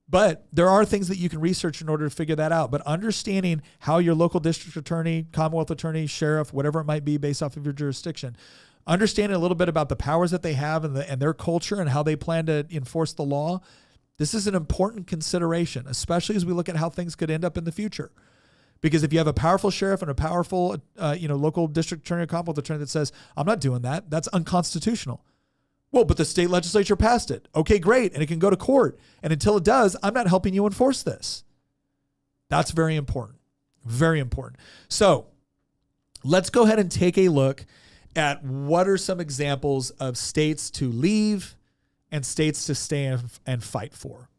But there are things that you can research in order to figure that out. But understanding how your local district attorney, Commonwealth attorney, sheriff, whatever it might be based off of your jurisdiction, understanding a little bit about the powers that they have and their culture and how they plan to enforce the law, this is an important consideration, especially as we look at how things could end up in the future. Because if you have a powerful sheriff and a powerful local district attorney or Commonwealth attorney that says, I'm not doing that, that's unconstitutional. Well, but the state legislature passed it. Okay, great. And it can go to court. And until it does, I'm not helping you enforce this. That's very important. Very important. So let's go ahead and take a look at what are some examples of states to leave and states to stay and fight for.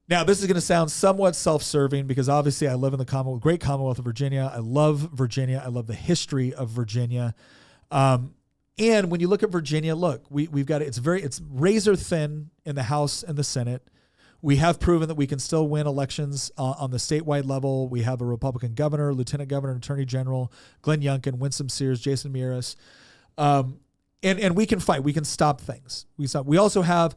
Now, this is going to sound somewhat self-serving because obviously I live in the great Commonwealth of Virginia. I love Virginia. I love the history of Virginia. And when you look at Virginia, look, we've got it's razor thin in the House and the Senate. We have proven that we can still win elections on the statewide level. We have a Republican governor, lieutenant governor, attorney general, Glenn Youngkin, Winsome Sears, Jason Miyares. And we can fight. We can stop things. We also have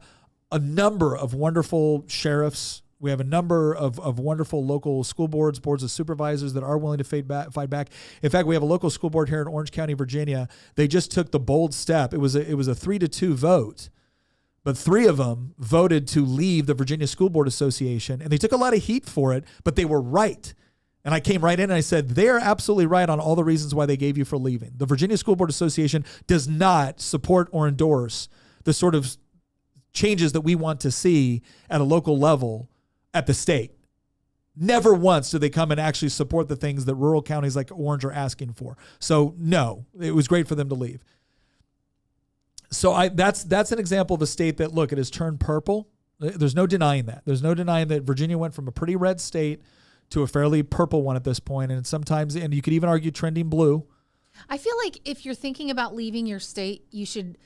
a number of wonderful sheriffs. We have a number of wonderful local school boards of supervisors that are willing to fight back. In fact, we have a local school board here in Orange County, Virginia. They just took the bold step. It was a 3-2 vote, but 3 of them voted to leave the Virginia School Board Association, and they took a lot of heat for it, but they were right. And I came right in and I said, they're absolutely right on all the reasons why they gave you for leaving. The Virginia School Board Association does not support or endorse the sort of changes that we want to see at a local level at the state. Never once do they come and actually support the things that rural counties like Orange are asking for. So no, it was great for them to leave. So that's an example of a state that, look, it has turned purple. There's no denying that. There's no denying that Virginia went from a pretty red state to a fairly purple one at this point, and sometimes, and you could even argue trending blue. I feel like if you're thinking about leaving your state, you should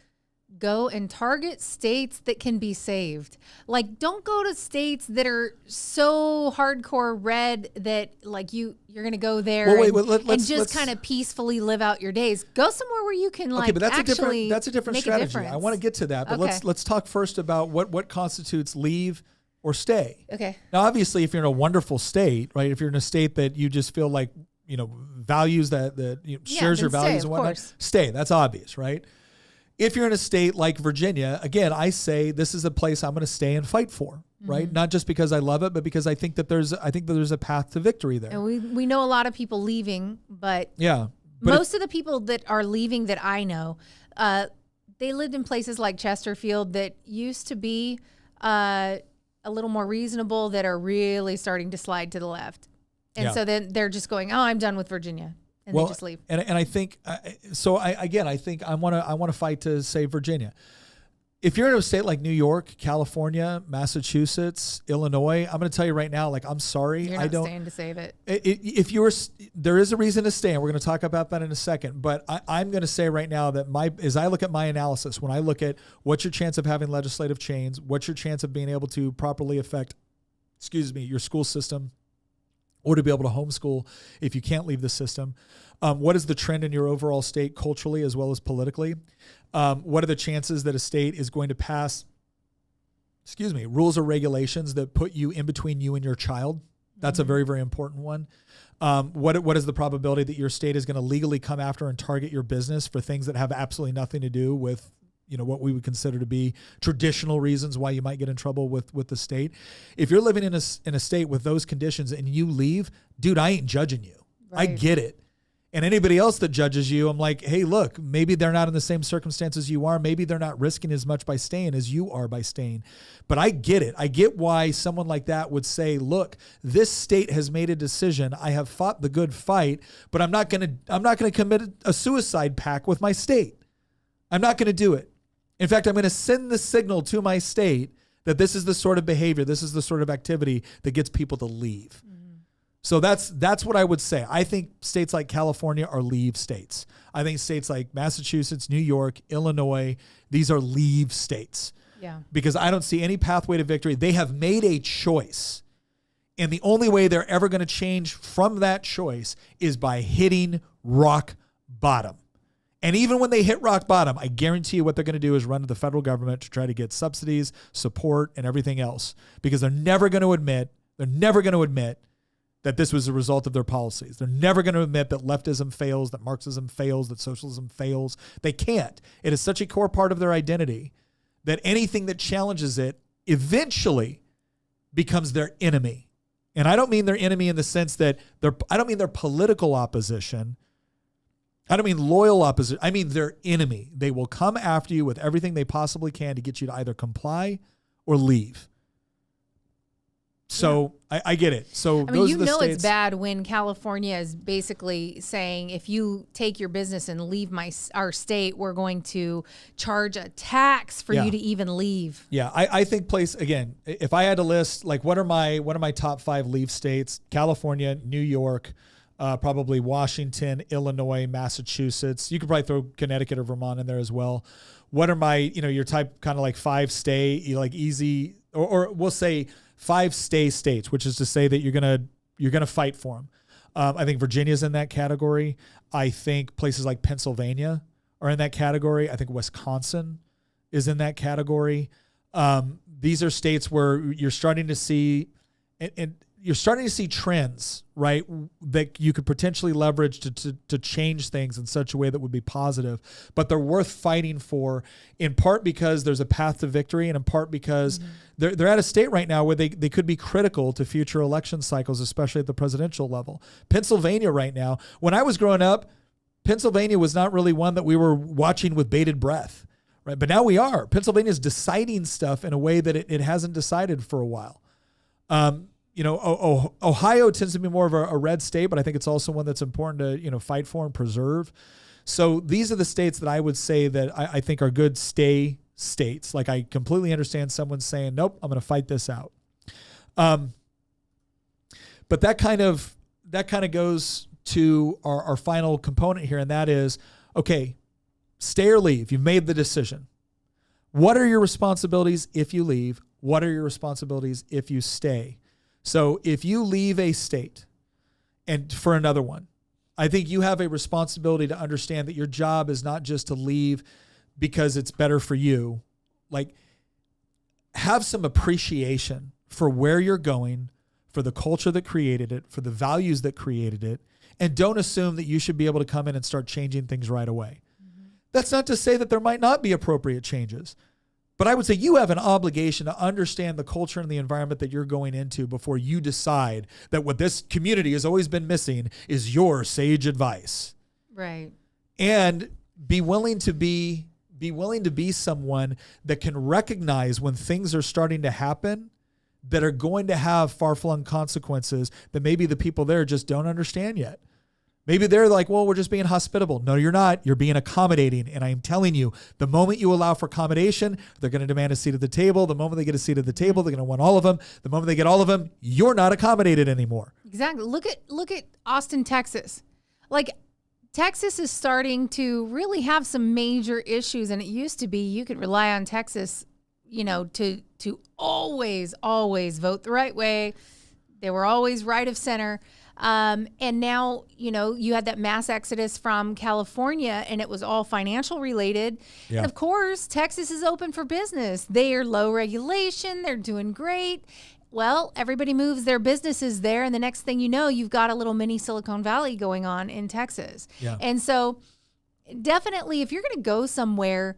go and target states that can be saved. Like, don't go to states that are so hardcore red that like you're going to go there and just kind of peacefully live out your days. Go somewhere where you can like that's actually a different strategy. I want to get to that, but let's talk first about what constitutes leave or stay. Okay. Now, obviously, if you're in a wonderful state, right? If you're in a state that you just feel like, values that shares your values and whatnot, stay. That's obvious, right? If you're in a state like Virginia, again, I say this is a place I'm going to stay and fight for, right? Mm-hmm. Not just because I love it, but because I think that there's a path to victory there. And we know a lot of people leaving, but yeah, most of the people that are leaving that I know, they lived in places like Chesterfield that used to be a little more reasonable, that are really starting to slide to the left, and so then they're just going, "Oh, I'm done with Virginia." And they just leave. And I think I think I want to fight to save Virginia. If you're in a state like New York, California, Massachusetts, Illinois, I'm going to tell you right now, like, I'm sorry, you're not staying to save it. There is a reason to stay, and we're going to talk about that in a second. But I'm going to say right now that as I look at my analysis, when I look at what's your chance of having legislative change, what's your chance of being able to properly affect, your school system, or to be able to homeschool if you can't leave the system. What is the trend in your overall state culturally as well as politically? What are the chances that a state is going to pass, rules or regulations that put you in between you and your child? That's a very, very important one. What is the probability that your state is going to legally come after and target your business for things that have absolutely nothing to do with, what we would consider to be traditional reasons why you might get in trouble with the state? If you're living in a state with those conditions and you leave, dude, I ain't judging you. Right. I get it. And anybody else that judges you, I'm like, hey, look, maybe they're not in the same circumstances you are. Maybe they're not risking as much by staying as you are by staying. But I get it. I get why someone like that would say, look, this state has made a decision. I have fought the good fight, but I'm not going to commit a suicide pact with my state. I'm not going to do it. In fact, I'm going to send the signal to my state that this is the sort of behavior, this is the sort of activity that gets people to leave. So that's what I would say. I think states like California are leave states. I think states like Massachusetts, New York, Illinois, these are leave states. Yeah. Because I don't see any pathway to victory. They have made a choice. And the only way they're ever going to change from that choice is by hitting rock bottom. And even when they hit rock bottom, I guarantee you what they're going to do is run to the federal government to try to get subsidies, support, and everything else. Because they're never going to admit that this was a result of their policies. They're never going to admit that leftism fails, that Marxism fails, that socialism fails. They can't. It is such a core part of their identity that anything that challenges it eventually becomes their enemy. And I don't mean their enemy in the sense that I don't mean their political opposition. I don't mean loyal opposition. I mean their enemy. They will come after you with everything they possibly can to get you to either comply or leave. So I get it. So those are the states. It's bad when California is basically saying, if you take your business and leave our state, we're going to charge a tax for you to even leave. Yeah, I think again, if I had to list, like, what are my top 5 leave states? California, New York, probably Washington, Illinois, Massachusetts. You could probably throw Connecticut or Vermont in there as well. What are my, your type kind of like 5 stay, like easy, or we'll say 5 stay states, which is to say that you're gonna fight for them. I think Virginia's in that category. I think places like Pennsylvania are in that category. I think Wisconsin is in that category. These are states where you're starting to see, and you're starting to see trends, right, that you could potentially leverage to change things in such a way that would be positive, but they're worth fighting for, in part because there's a path to victory, and in part because they're at a state right now where they could be critical to future election cycles, especially at the presidential level. Pennsylvania right now, when I was growing up, Pennsylvania was not really one that we were watching with bated breath, right? But now we are. Pennsylvania is deciding stuff in a way that it hasn't decided for a while. Ohio tends to be more of a red state, but I think it's also one that's important to, fight for and preserve. So these are the states that I would say that I think are good stay states. Like, I completely understand someone saying, nope, I'm going to fight this out. But that kind of goes to our final component here. And that is, okay, stay or leave. You've made the decision. What are your responsibilities if you leave? What are your responsibilities if you stay? So if you leave a state and for another one, I think you have a responsibility to understand that your job is not just to leave because it's better for you. Like, have some appreciation for where you're going, for the culture that created it, for the values that created it, and don't assume that you should be able to come in and start changing things right away. That's not to say that there might not be appropriate changes. But I would say you have an obligation to understand the culture and the environment that you're going into before you decide that what this community has always been missing is your sage advice. Right. And be willing to be someone that can recognize when things are starting to happen that are going to have far-flung consequences that maybe the people there just don't understand yet. Maybe they're like, well, we're just being hospitable. No, you're not. You're being accommodating. And I'm telling you, the moment you allow for accommodation, they're going to demand a seat at the table. The moment they get a seat at the table, they're going to want all of them. The moment they get all of them, you're not accommodated anymore. Exactly. Look at Austin, Texas. Like, Texas is starting to really have some major issues. And it used to be you could rely on Texas, to always vote the right way. They were always right of center. And now, you had that mass exodus from California, and it was all financial related. Yeah. And of course, Texas is open for business. They are low regulation. They're doing great. well, everybody moves their businesses there, and the next thing you know, you've got a little mini Silicon Valley going on in Texas. Yeah. And so definitely, if you're going to go somewhere,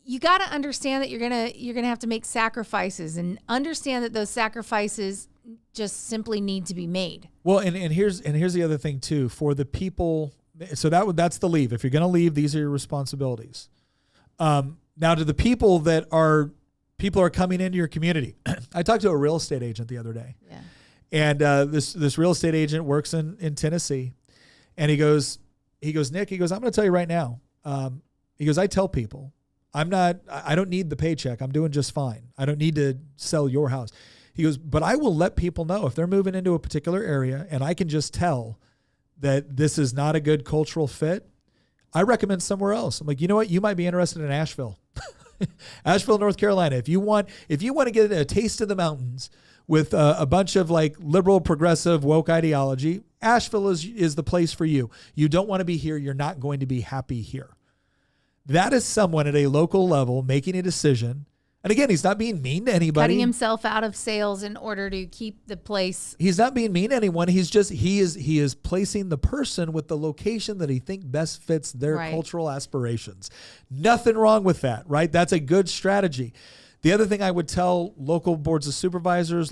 you got to understand that you're gonna have to make sacrifices, and understand that those sacrifices just simply need to be made. Well, and here's the other thing too, for the people. So that's the leave. If you're going to leave, these are your responsibilities. Now, to the people are coming into your community. I talked to a real estate agent the other day, and this real estate agent works in Tennessee, and he goes, Nick, I'm going to tell you right now. He goes, I tell people, I don't need the paycheck. I'm doing just fine. I don't need to sell your house. He goes, but I will let people know if they're moving into a particular area and I can just tell that this is not a good cultural fit, I recommend somewhere else. I'm like, you know what? You might be interested in Asheville. Asheville, North Carolina. If you want to get a taste of the mountains with a bunch of like liberal, progressive, woke ideology, Asheville is the place for you. You don't want to be here. You're not going to be happy here. That is someone at a local level making a decision. And again, he's not being mean to anybody. Cutting himself out of sales in order to keep the place. He's not being mean to anyone. He's just, he is placing the person with the location that he thinks best fits their cultural aspirations. Nothing wrong with that, right? That's a good strategy. The other thing I would tell local boards of supervisors,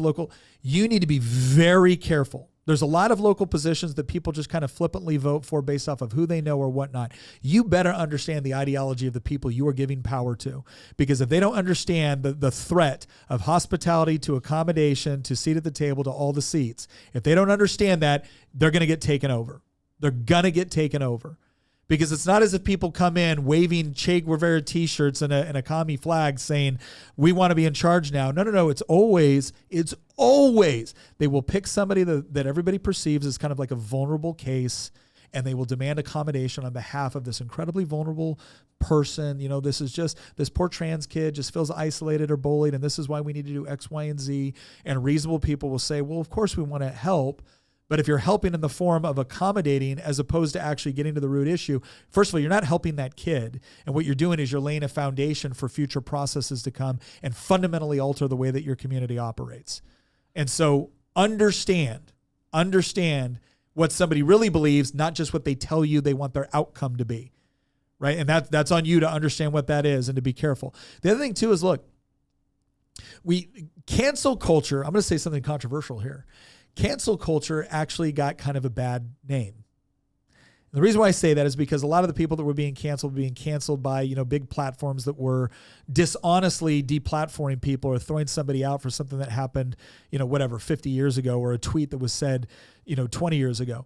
you need to be very careful. There's a lot of local positions that people just kind of flippantly vote for based off of who they know or whatnot. You better understand the ideology of the people you are giving power to, because if they don't understand the threat of hospitality to accommodation to seat at the table to all the seats, if they don't understand that, they're going to get taken over. They're going to get taken over. Because it's not as if people come in waving Che Guevara t-shirts and a commie flag saying, we want to be in charge now. No. It's always, they will pick somebody that everybody perceives as kind of like a vulnerable case, and they will demand accommodation on behalf of this incredibly vulnerable person. You know, this is just, this poor trans kid just feels isolated or bullied, and this is why we need to do X, Y, and Z. And reasonable people will say, well, of course we want to help. But if you're helping in the form of accommodating as opposed to actually getting to the root issue, first of all, you're not helping that kid. And what you're doing is you're laying a foundation for future processes to come and fundamentally alter the way that your community operates. And so understand what somebody really believes, not just what they tell you they want their outcome to be, right? And that's on you to understand what that is and to be careful. The other thing too is, look, cancel culture, I'm going to say something controversial here. Cancel culture actually got kind of a bad name. And the reason why I say that is because a lot of the people that were being canceled by, big platforms that were dishonestly deplatforming people or throwing somebody out for something that happened, 50 years ago, or a tweet that was said, 20 years ago.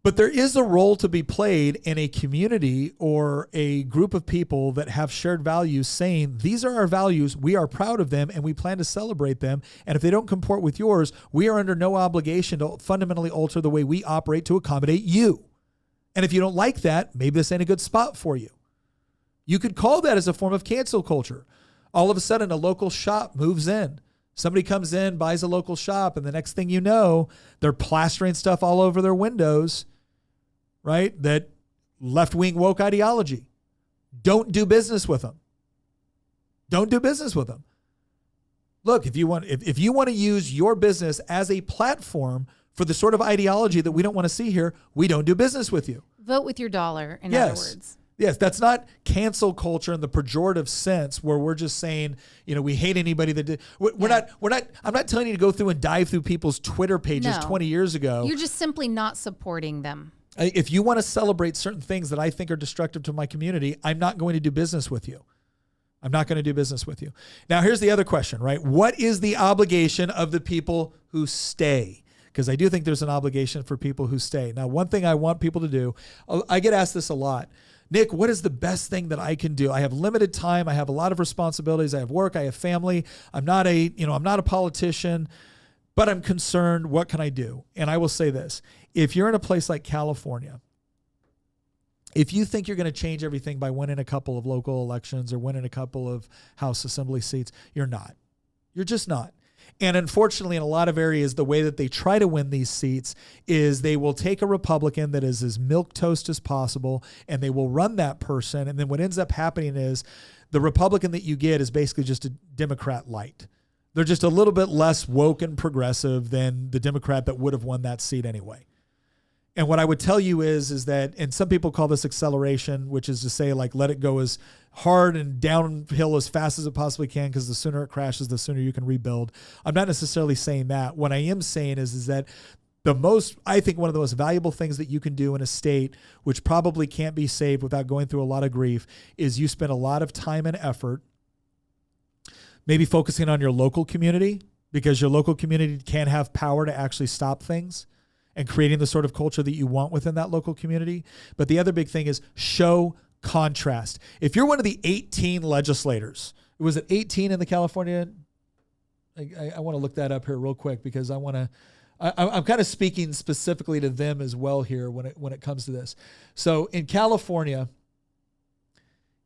But there is a role to be played in a community or a group of people that have shared values, saying, these are our values, we are proud of them, and we plan to celebrate them. And if they don't comport with yours, we are under no obligation to fundamentally alter the way we operate to accommodate you. And if you don't like that, maybe this ain't a good spot for you. You could call that as a form of cancel culture. All of a sudden, a local shop moves in. Somebody comes in, buys a local shop, and the next thing you know, they're plastering stuff all over their windows, right? That left-wing woke ideology. Don't do business with them. Don't do business with them. Look, if you want to use your business as a platform for the sort of ideology that we don't want to see here, we don't do business with you. Vote with your dollar, in other words. Yes, that's not cancel culture in the pejorative sense where we're just saying, we hate anybody that did. I'm not telling you to go through and dive through people's Twitter pages 20 years ago. You're just simply not supporting them. If you want to celebrate certain things that I think are destructive to my community, I'm not going to do business with you. I'm not going to do business with you. Now, here's the other question, right? What is the obligation of the people who stay? Because I do think there's an obligation for people who stay. Now, one thing I want people to do, I get asked this a lot. Nick, what is the best thing that I can do? I have limited time. I have a lot of responsibilities. I have work. I have family. I'm not a politician, but I'm concerned. What can I do? And I will say this. If you're in a place like California, if you think you're going to change everything by winning a couple of local elections or winning a couple of House Assembly seats, you're not. You're just not. And unfortunately, in a lot of areas, the way that they try to win these seats is they will take a Republican that is as milquetoast as possible, and they will run that person. And then what ends up happening is the Republican that you get is basically just a Democrat light. They're just a little bit less woke and progressive than the Democrat that would have won that seat anyway. And what I would tell you is that, and some people call this acceleration, which is to say, like, let it go as hard and downhill as fast as it possibly can, because the sooner it crashes, the sooner you can rebuild. I'm not necessarily saying that. What I am saying is that I think one of the most valuable things that you can do in a state, which probably can't be saved without going through a lot of grief, is you spend a lot of time and effort maybe focusing on your local community, because your local community can have power to actually stop things and creating the sort of culture that you want within that local community. But the other big thing is show contrast. If you're one of the 18 legislators, was it 18 in the California? I want to look that up here real quick, because I'm kind of speaking specifically to them as well here when it comes to this. So in California,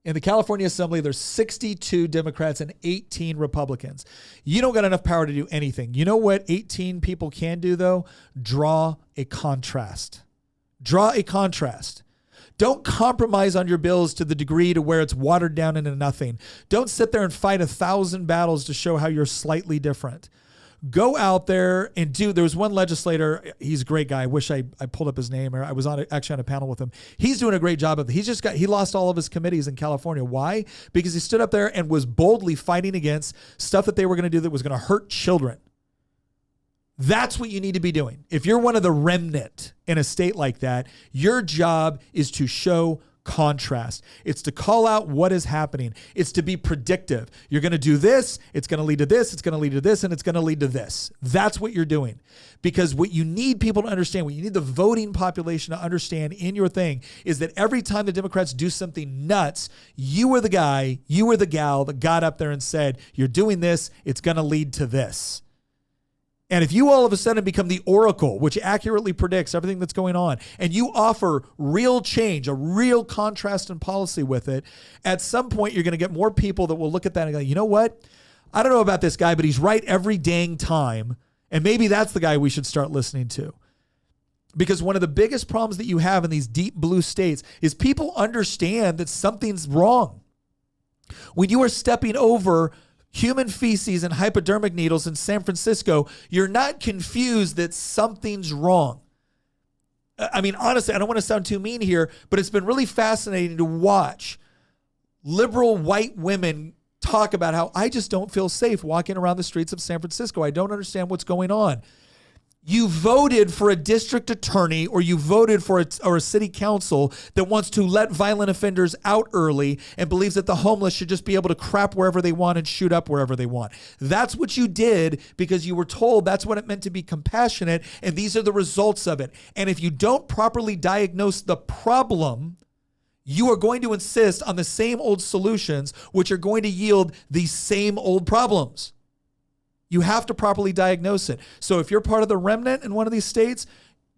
in the California Assembly, there's 62 Democrats and 18 Republicans. You don't got enough power to do anything. You know what 18 people can do, though? Draw a contrast. Draw a contrast. Don't compromise on your bills to the degree to where it's watered down into nothing. Don't sit there and fight 1,000 battles to show how you're slightly different. Go out there and there was one legislator, he's a great guy. I wish I pulled up his name, or I was actually on a panel with him. He's doing a great job of it. He lost all of his committees in California. Why? Because he stood up there and was boldly fighting against stuff that they were going to do that was going to hurt children. That's what you need to be doing. If you're one of the remnant in a state like that, your job is to show contrast. It's to call out what is happening. It's to be predictive. You're going to do this. It's going to lead to this. It's going to lead to this. And it's going to lead to this. That's what you're doing. Because what you need people to understand, what you need the voting population to understand in your thing, is that every time the Democrats do something nuts, you were the guy, you were the gal that got up there and said, you're doing this. It's going to lead to this. And if you all of a sudden become the oracle, which accurately predicts everything that's going on, and you offer real change, a real contrast in policy with it, at some point you're going to get more people that will look at that and go, you know what? I don't know about this guy, but he's right every dang time. And maybe that's the guy we should start listening to. Because one of the biggest problems that you have in these deep blue states is people understand that something's wrong. When you are stepping over human feces and hypodermic needles in San Francisco, you're not confused that something's wrong. I mean, honestly, I don't want to sound too mean here, but it's been really fascinating to watch liberal white women talk about how I just don't feel safe walking around the streets of San Francisco. I don't understand what's going on. You voted for a district attorney, or you voted for a city council that wants to let violent offenders out early and believes that the homeless should just be able to crap wherever they want and shoot up wherever they want. That's what you did because you were told that's what it meant to be compassionate, and these are the results of it. And if you don't properly diagnose the problem, you are going to insist on the same old solutions, which are going to yield the same old problems. You have to properly diagnose it. So if you're part of the remnant in one of these states,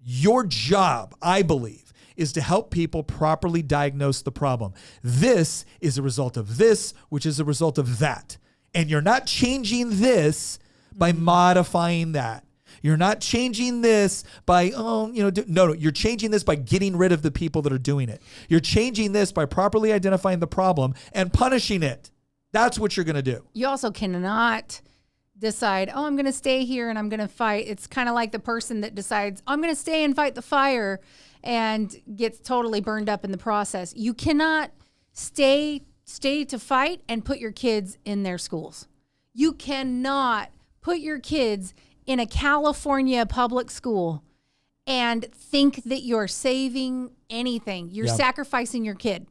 your job, I believe, is to help people properly diagnose the problem. This is a result of this, which is a result of that. And you're not changing this by modifying that. You're not changing this by, no, you're changing this by getting rid of the people that are doing it. You're changing this by properly identifying the problem and punishing it. That's what you're going to do. You also cannot decide, I'm going to stay here and I'm going to fight. It's kind of like the person that decides, I'm going to stay and fight the fire and gets totally burned up in the process. You cannot stay to fight and put your kids in their schools. You cannot put your kids in a California public school and think that you're saving anything. You're sacrificing your kid.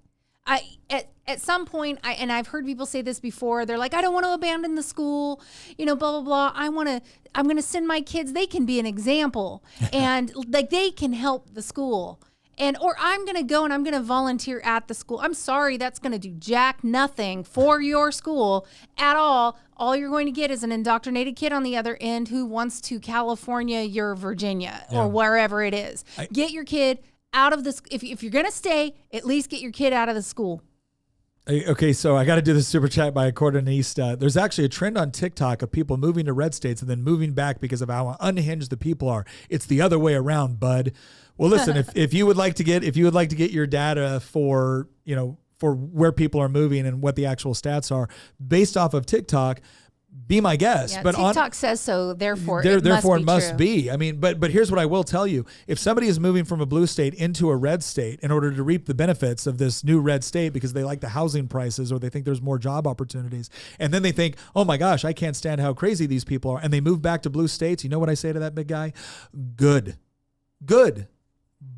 At some point, I've heard people say this before. They're like, I don't want to abandon the school, blah, blah, blah. I'm going to send my kids. They can be an example and like they can help the school. Or I'm going to go and I'm going to volunteer at the school. I'm sorry, that's going to do jack nothing for your school at all. All you're going to get is an indoctrinated kid on the other end who wants to California your Virginia or wherever it is. Get your kid out of this. If you're going to stay, at least get your kid out of the school. Okay, so I got to do this super chat by Accordionista. There's actually a trend on TikTok of people moving to red states and then moving back because of how unhinged the people are. It's the other way around, bud. Well, listen, if you would like to get your data for where people are moving and what the actual stats are based off of TikTok, be my guest. Yeah, but TikTok says so, therefore it must be. I mean, but here's what I will tell you. If somebody is moving from a blue state into a red state in order to reap the benefits of this new red state because they like the housing prices or they think there's more job opportunities, and then they think, oh my gosh, I can't stand how crazy these people are, and they move back to blue states, you know what I say to that big guy? Good.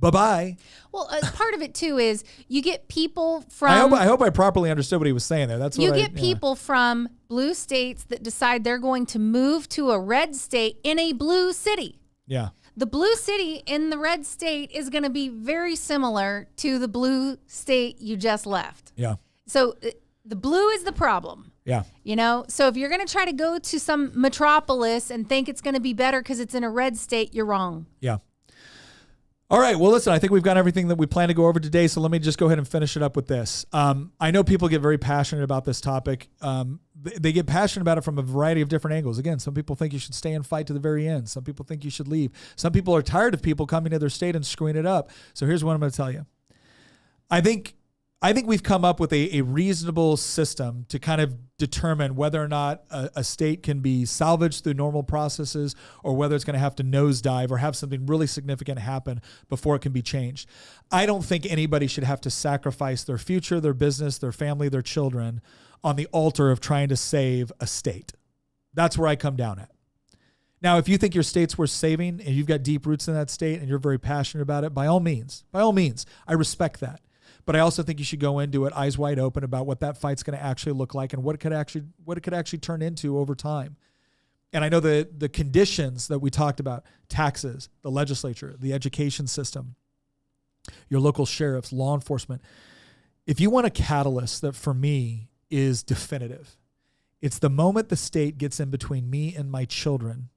Bye-bye. Well, part of it too is you get people from... I hope I properly understood what he was saying there. That's what you get people from blue states that decide they're going to move to a red state in a blue city. Yeah. The blue city in the red state is going to be very similar to the blue state you just left. Yeah. So the blue is the problem. Yeah. You know, so if you're going to try to go to some metropolis and think it's going to be better because it's in a red state, you're wrong. Yeah. All right. Well, listen, I think we've got everything that we plan to go over today. So let me just go ahead and finish it up with this. I know people get very passionate about this topic. They get passionate about it from a variety of different angles. Again, some people think you should stay and fight to the very end. Some people think you should leave. Some people are tired of people coming to their state and screwing it up. So here's what I'm going to tell you. I think we've come up with a reasonable system to kind of determine whether or not a state can be salvaged through normal processes or whether it's going to have to nosedive or have something really significant happen before it can be changed. I don't think anybody should have to sacrifice their future, their business, their family, their children on the altar of trying to save a state. That's where I come down at. Now, if you think your state's worth saving and you've got deep roots in that state and you're very passionate about it, by all means, I respect that. But I also think you should go into it eyes wide open about what that fight's going to actually look like and what it could actually turn into over time. And I know the conditions that we talked about, taxes, the legislature, the education system, your local sheriffs, law enforcement. If you want a catalyst that for me is definitive, it's the moment the state gets in between me and my children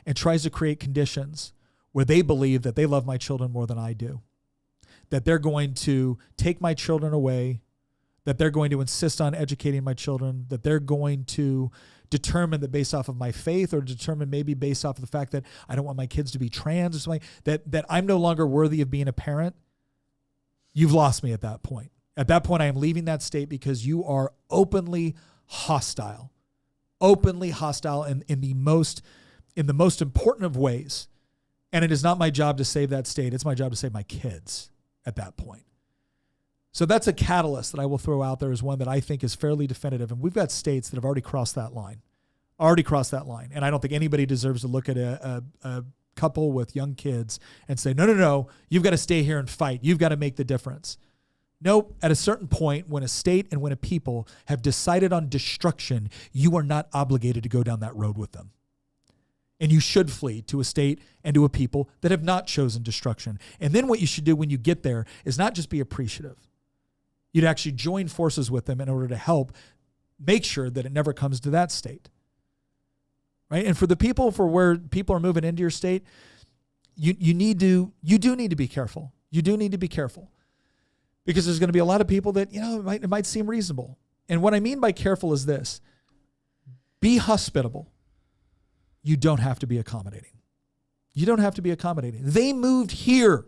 and tries to create conditions where they believe that they love my children more than I do, that they're going to take my children away, that they're going to insist on educating my children, that they're going to determine that based off of my faith or determine maybe based off of the fact that I don't want my kids to be trans or something, that I'm no longer worthy of being a parent, you've lost me at that point. At that point, I am leaving that state because you are openly hostile in the most important of ways. And it is not my job to save that state. It's my job to save my kids at that point. So that's a catalyst that I will throw out there as one that I think is fairly definitive. And we've got states that have already crossed that line. And I don't think anybody deserves to look at a couple with young kids and say, no, you've got to stay here and fight. You've got to make the difference. Nope. At a certain point, when a state and when a people have decided on destruction, you are not obligated to go down that road with them. And you should flee to a state and to a people that have not chosen destruction. And then what you should do when you get there is not just be appreciative. You'd actually join forces with them in order to help make sure that it never comes to that state. Right? And for the people for where people are moving into your state, you do need to be careful. You do need to be careful. Because there's going to be a lot of people that, it might seem reasonable. And what I mean by careful is this. Be hospitable. You don't have to be accommodating. You don't have to be accommodating. They moved here.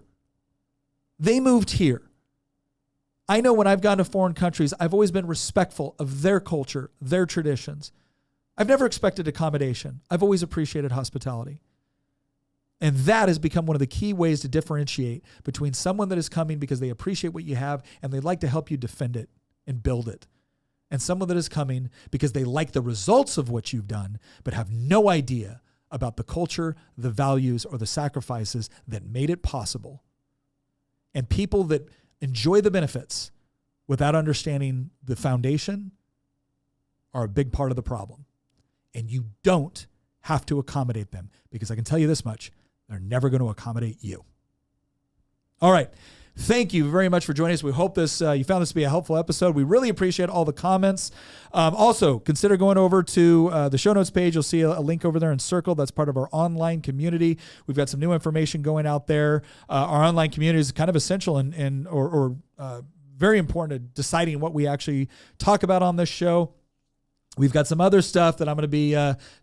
I know when I've gone to foreign countries, I've always been respectful of their culture, their traditions. I've never expected accommodation. I've always appreciated hospitality. And that has become one of the key ways to differentiate between someone that is coming because they appreciate what you have and they'd like to help you defend it and build it, and someone that is coming because they like the results of what you've done, but have no idea about the culture, the values, or the sacrifices that made it possible. And people that enjoy the benefits without understanding the foundation are a big part of the problem. And you don't have to accommodate them, because I can tell you this much, they're never going to accommodate you. All right. Thank you very much for joining us. We hope you found this to be a helpful episode. We really appreciate all the comments. Also, consider going over to the show notes page. You'll see a link over there in Circle. That's part of our online community. We've got some new information going out there. Our online community is kind of essential and very important to deciding what we actually talk about on this show. We've got some other stuff that I'm going to be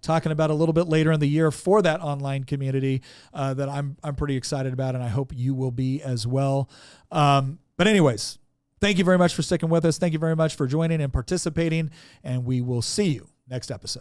talking about a little bit later in the year for that online community that I'm pretty excited about, and I hope you will be as well. But anyways, thank you very much for sticking with us. Thank you very much for joining and participating, and we will see you next episode.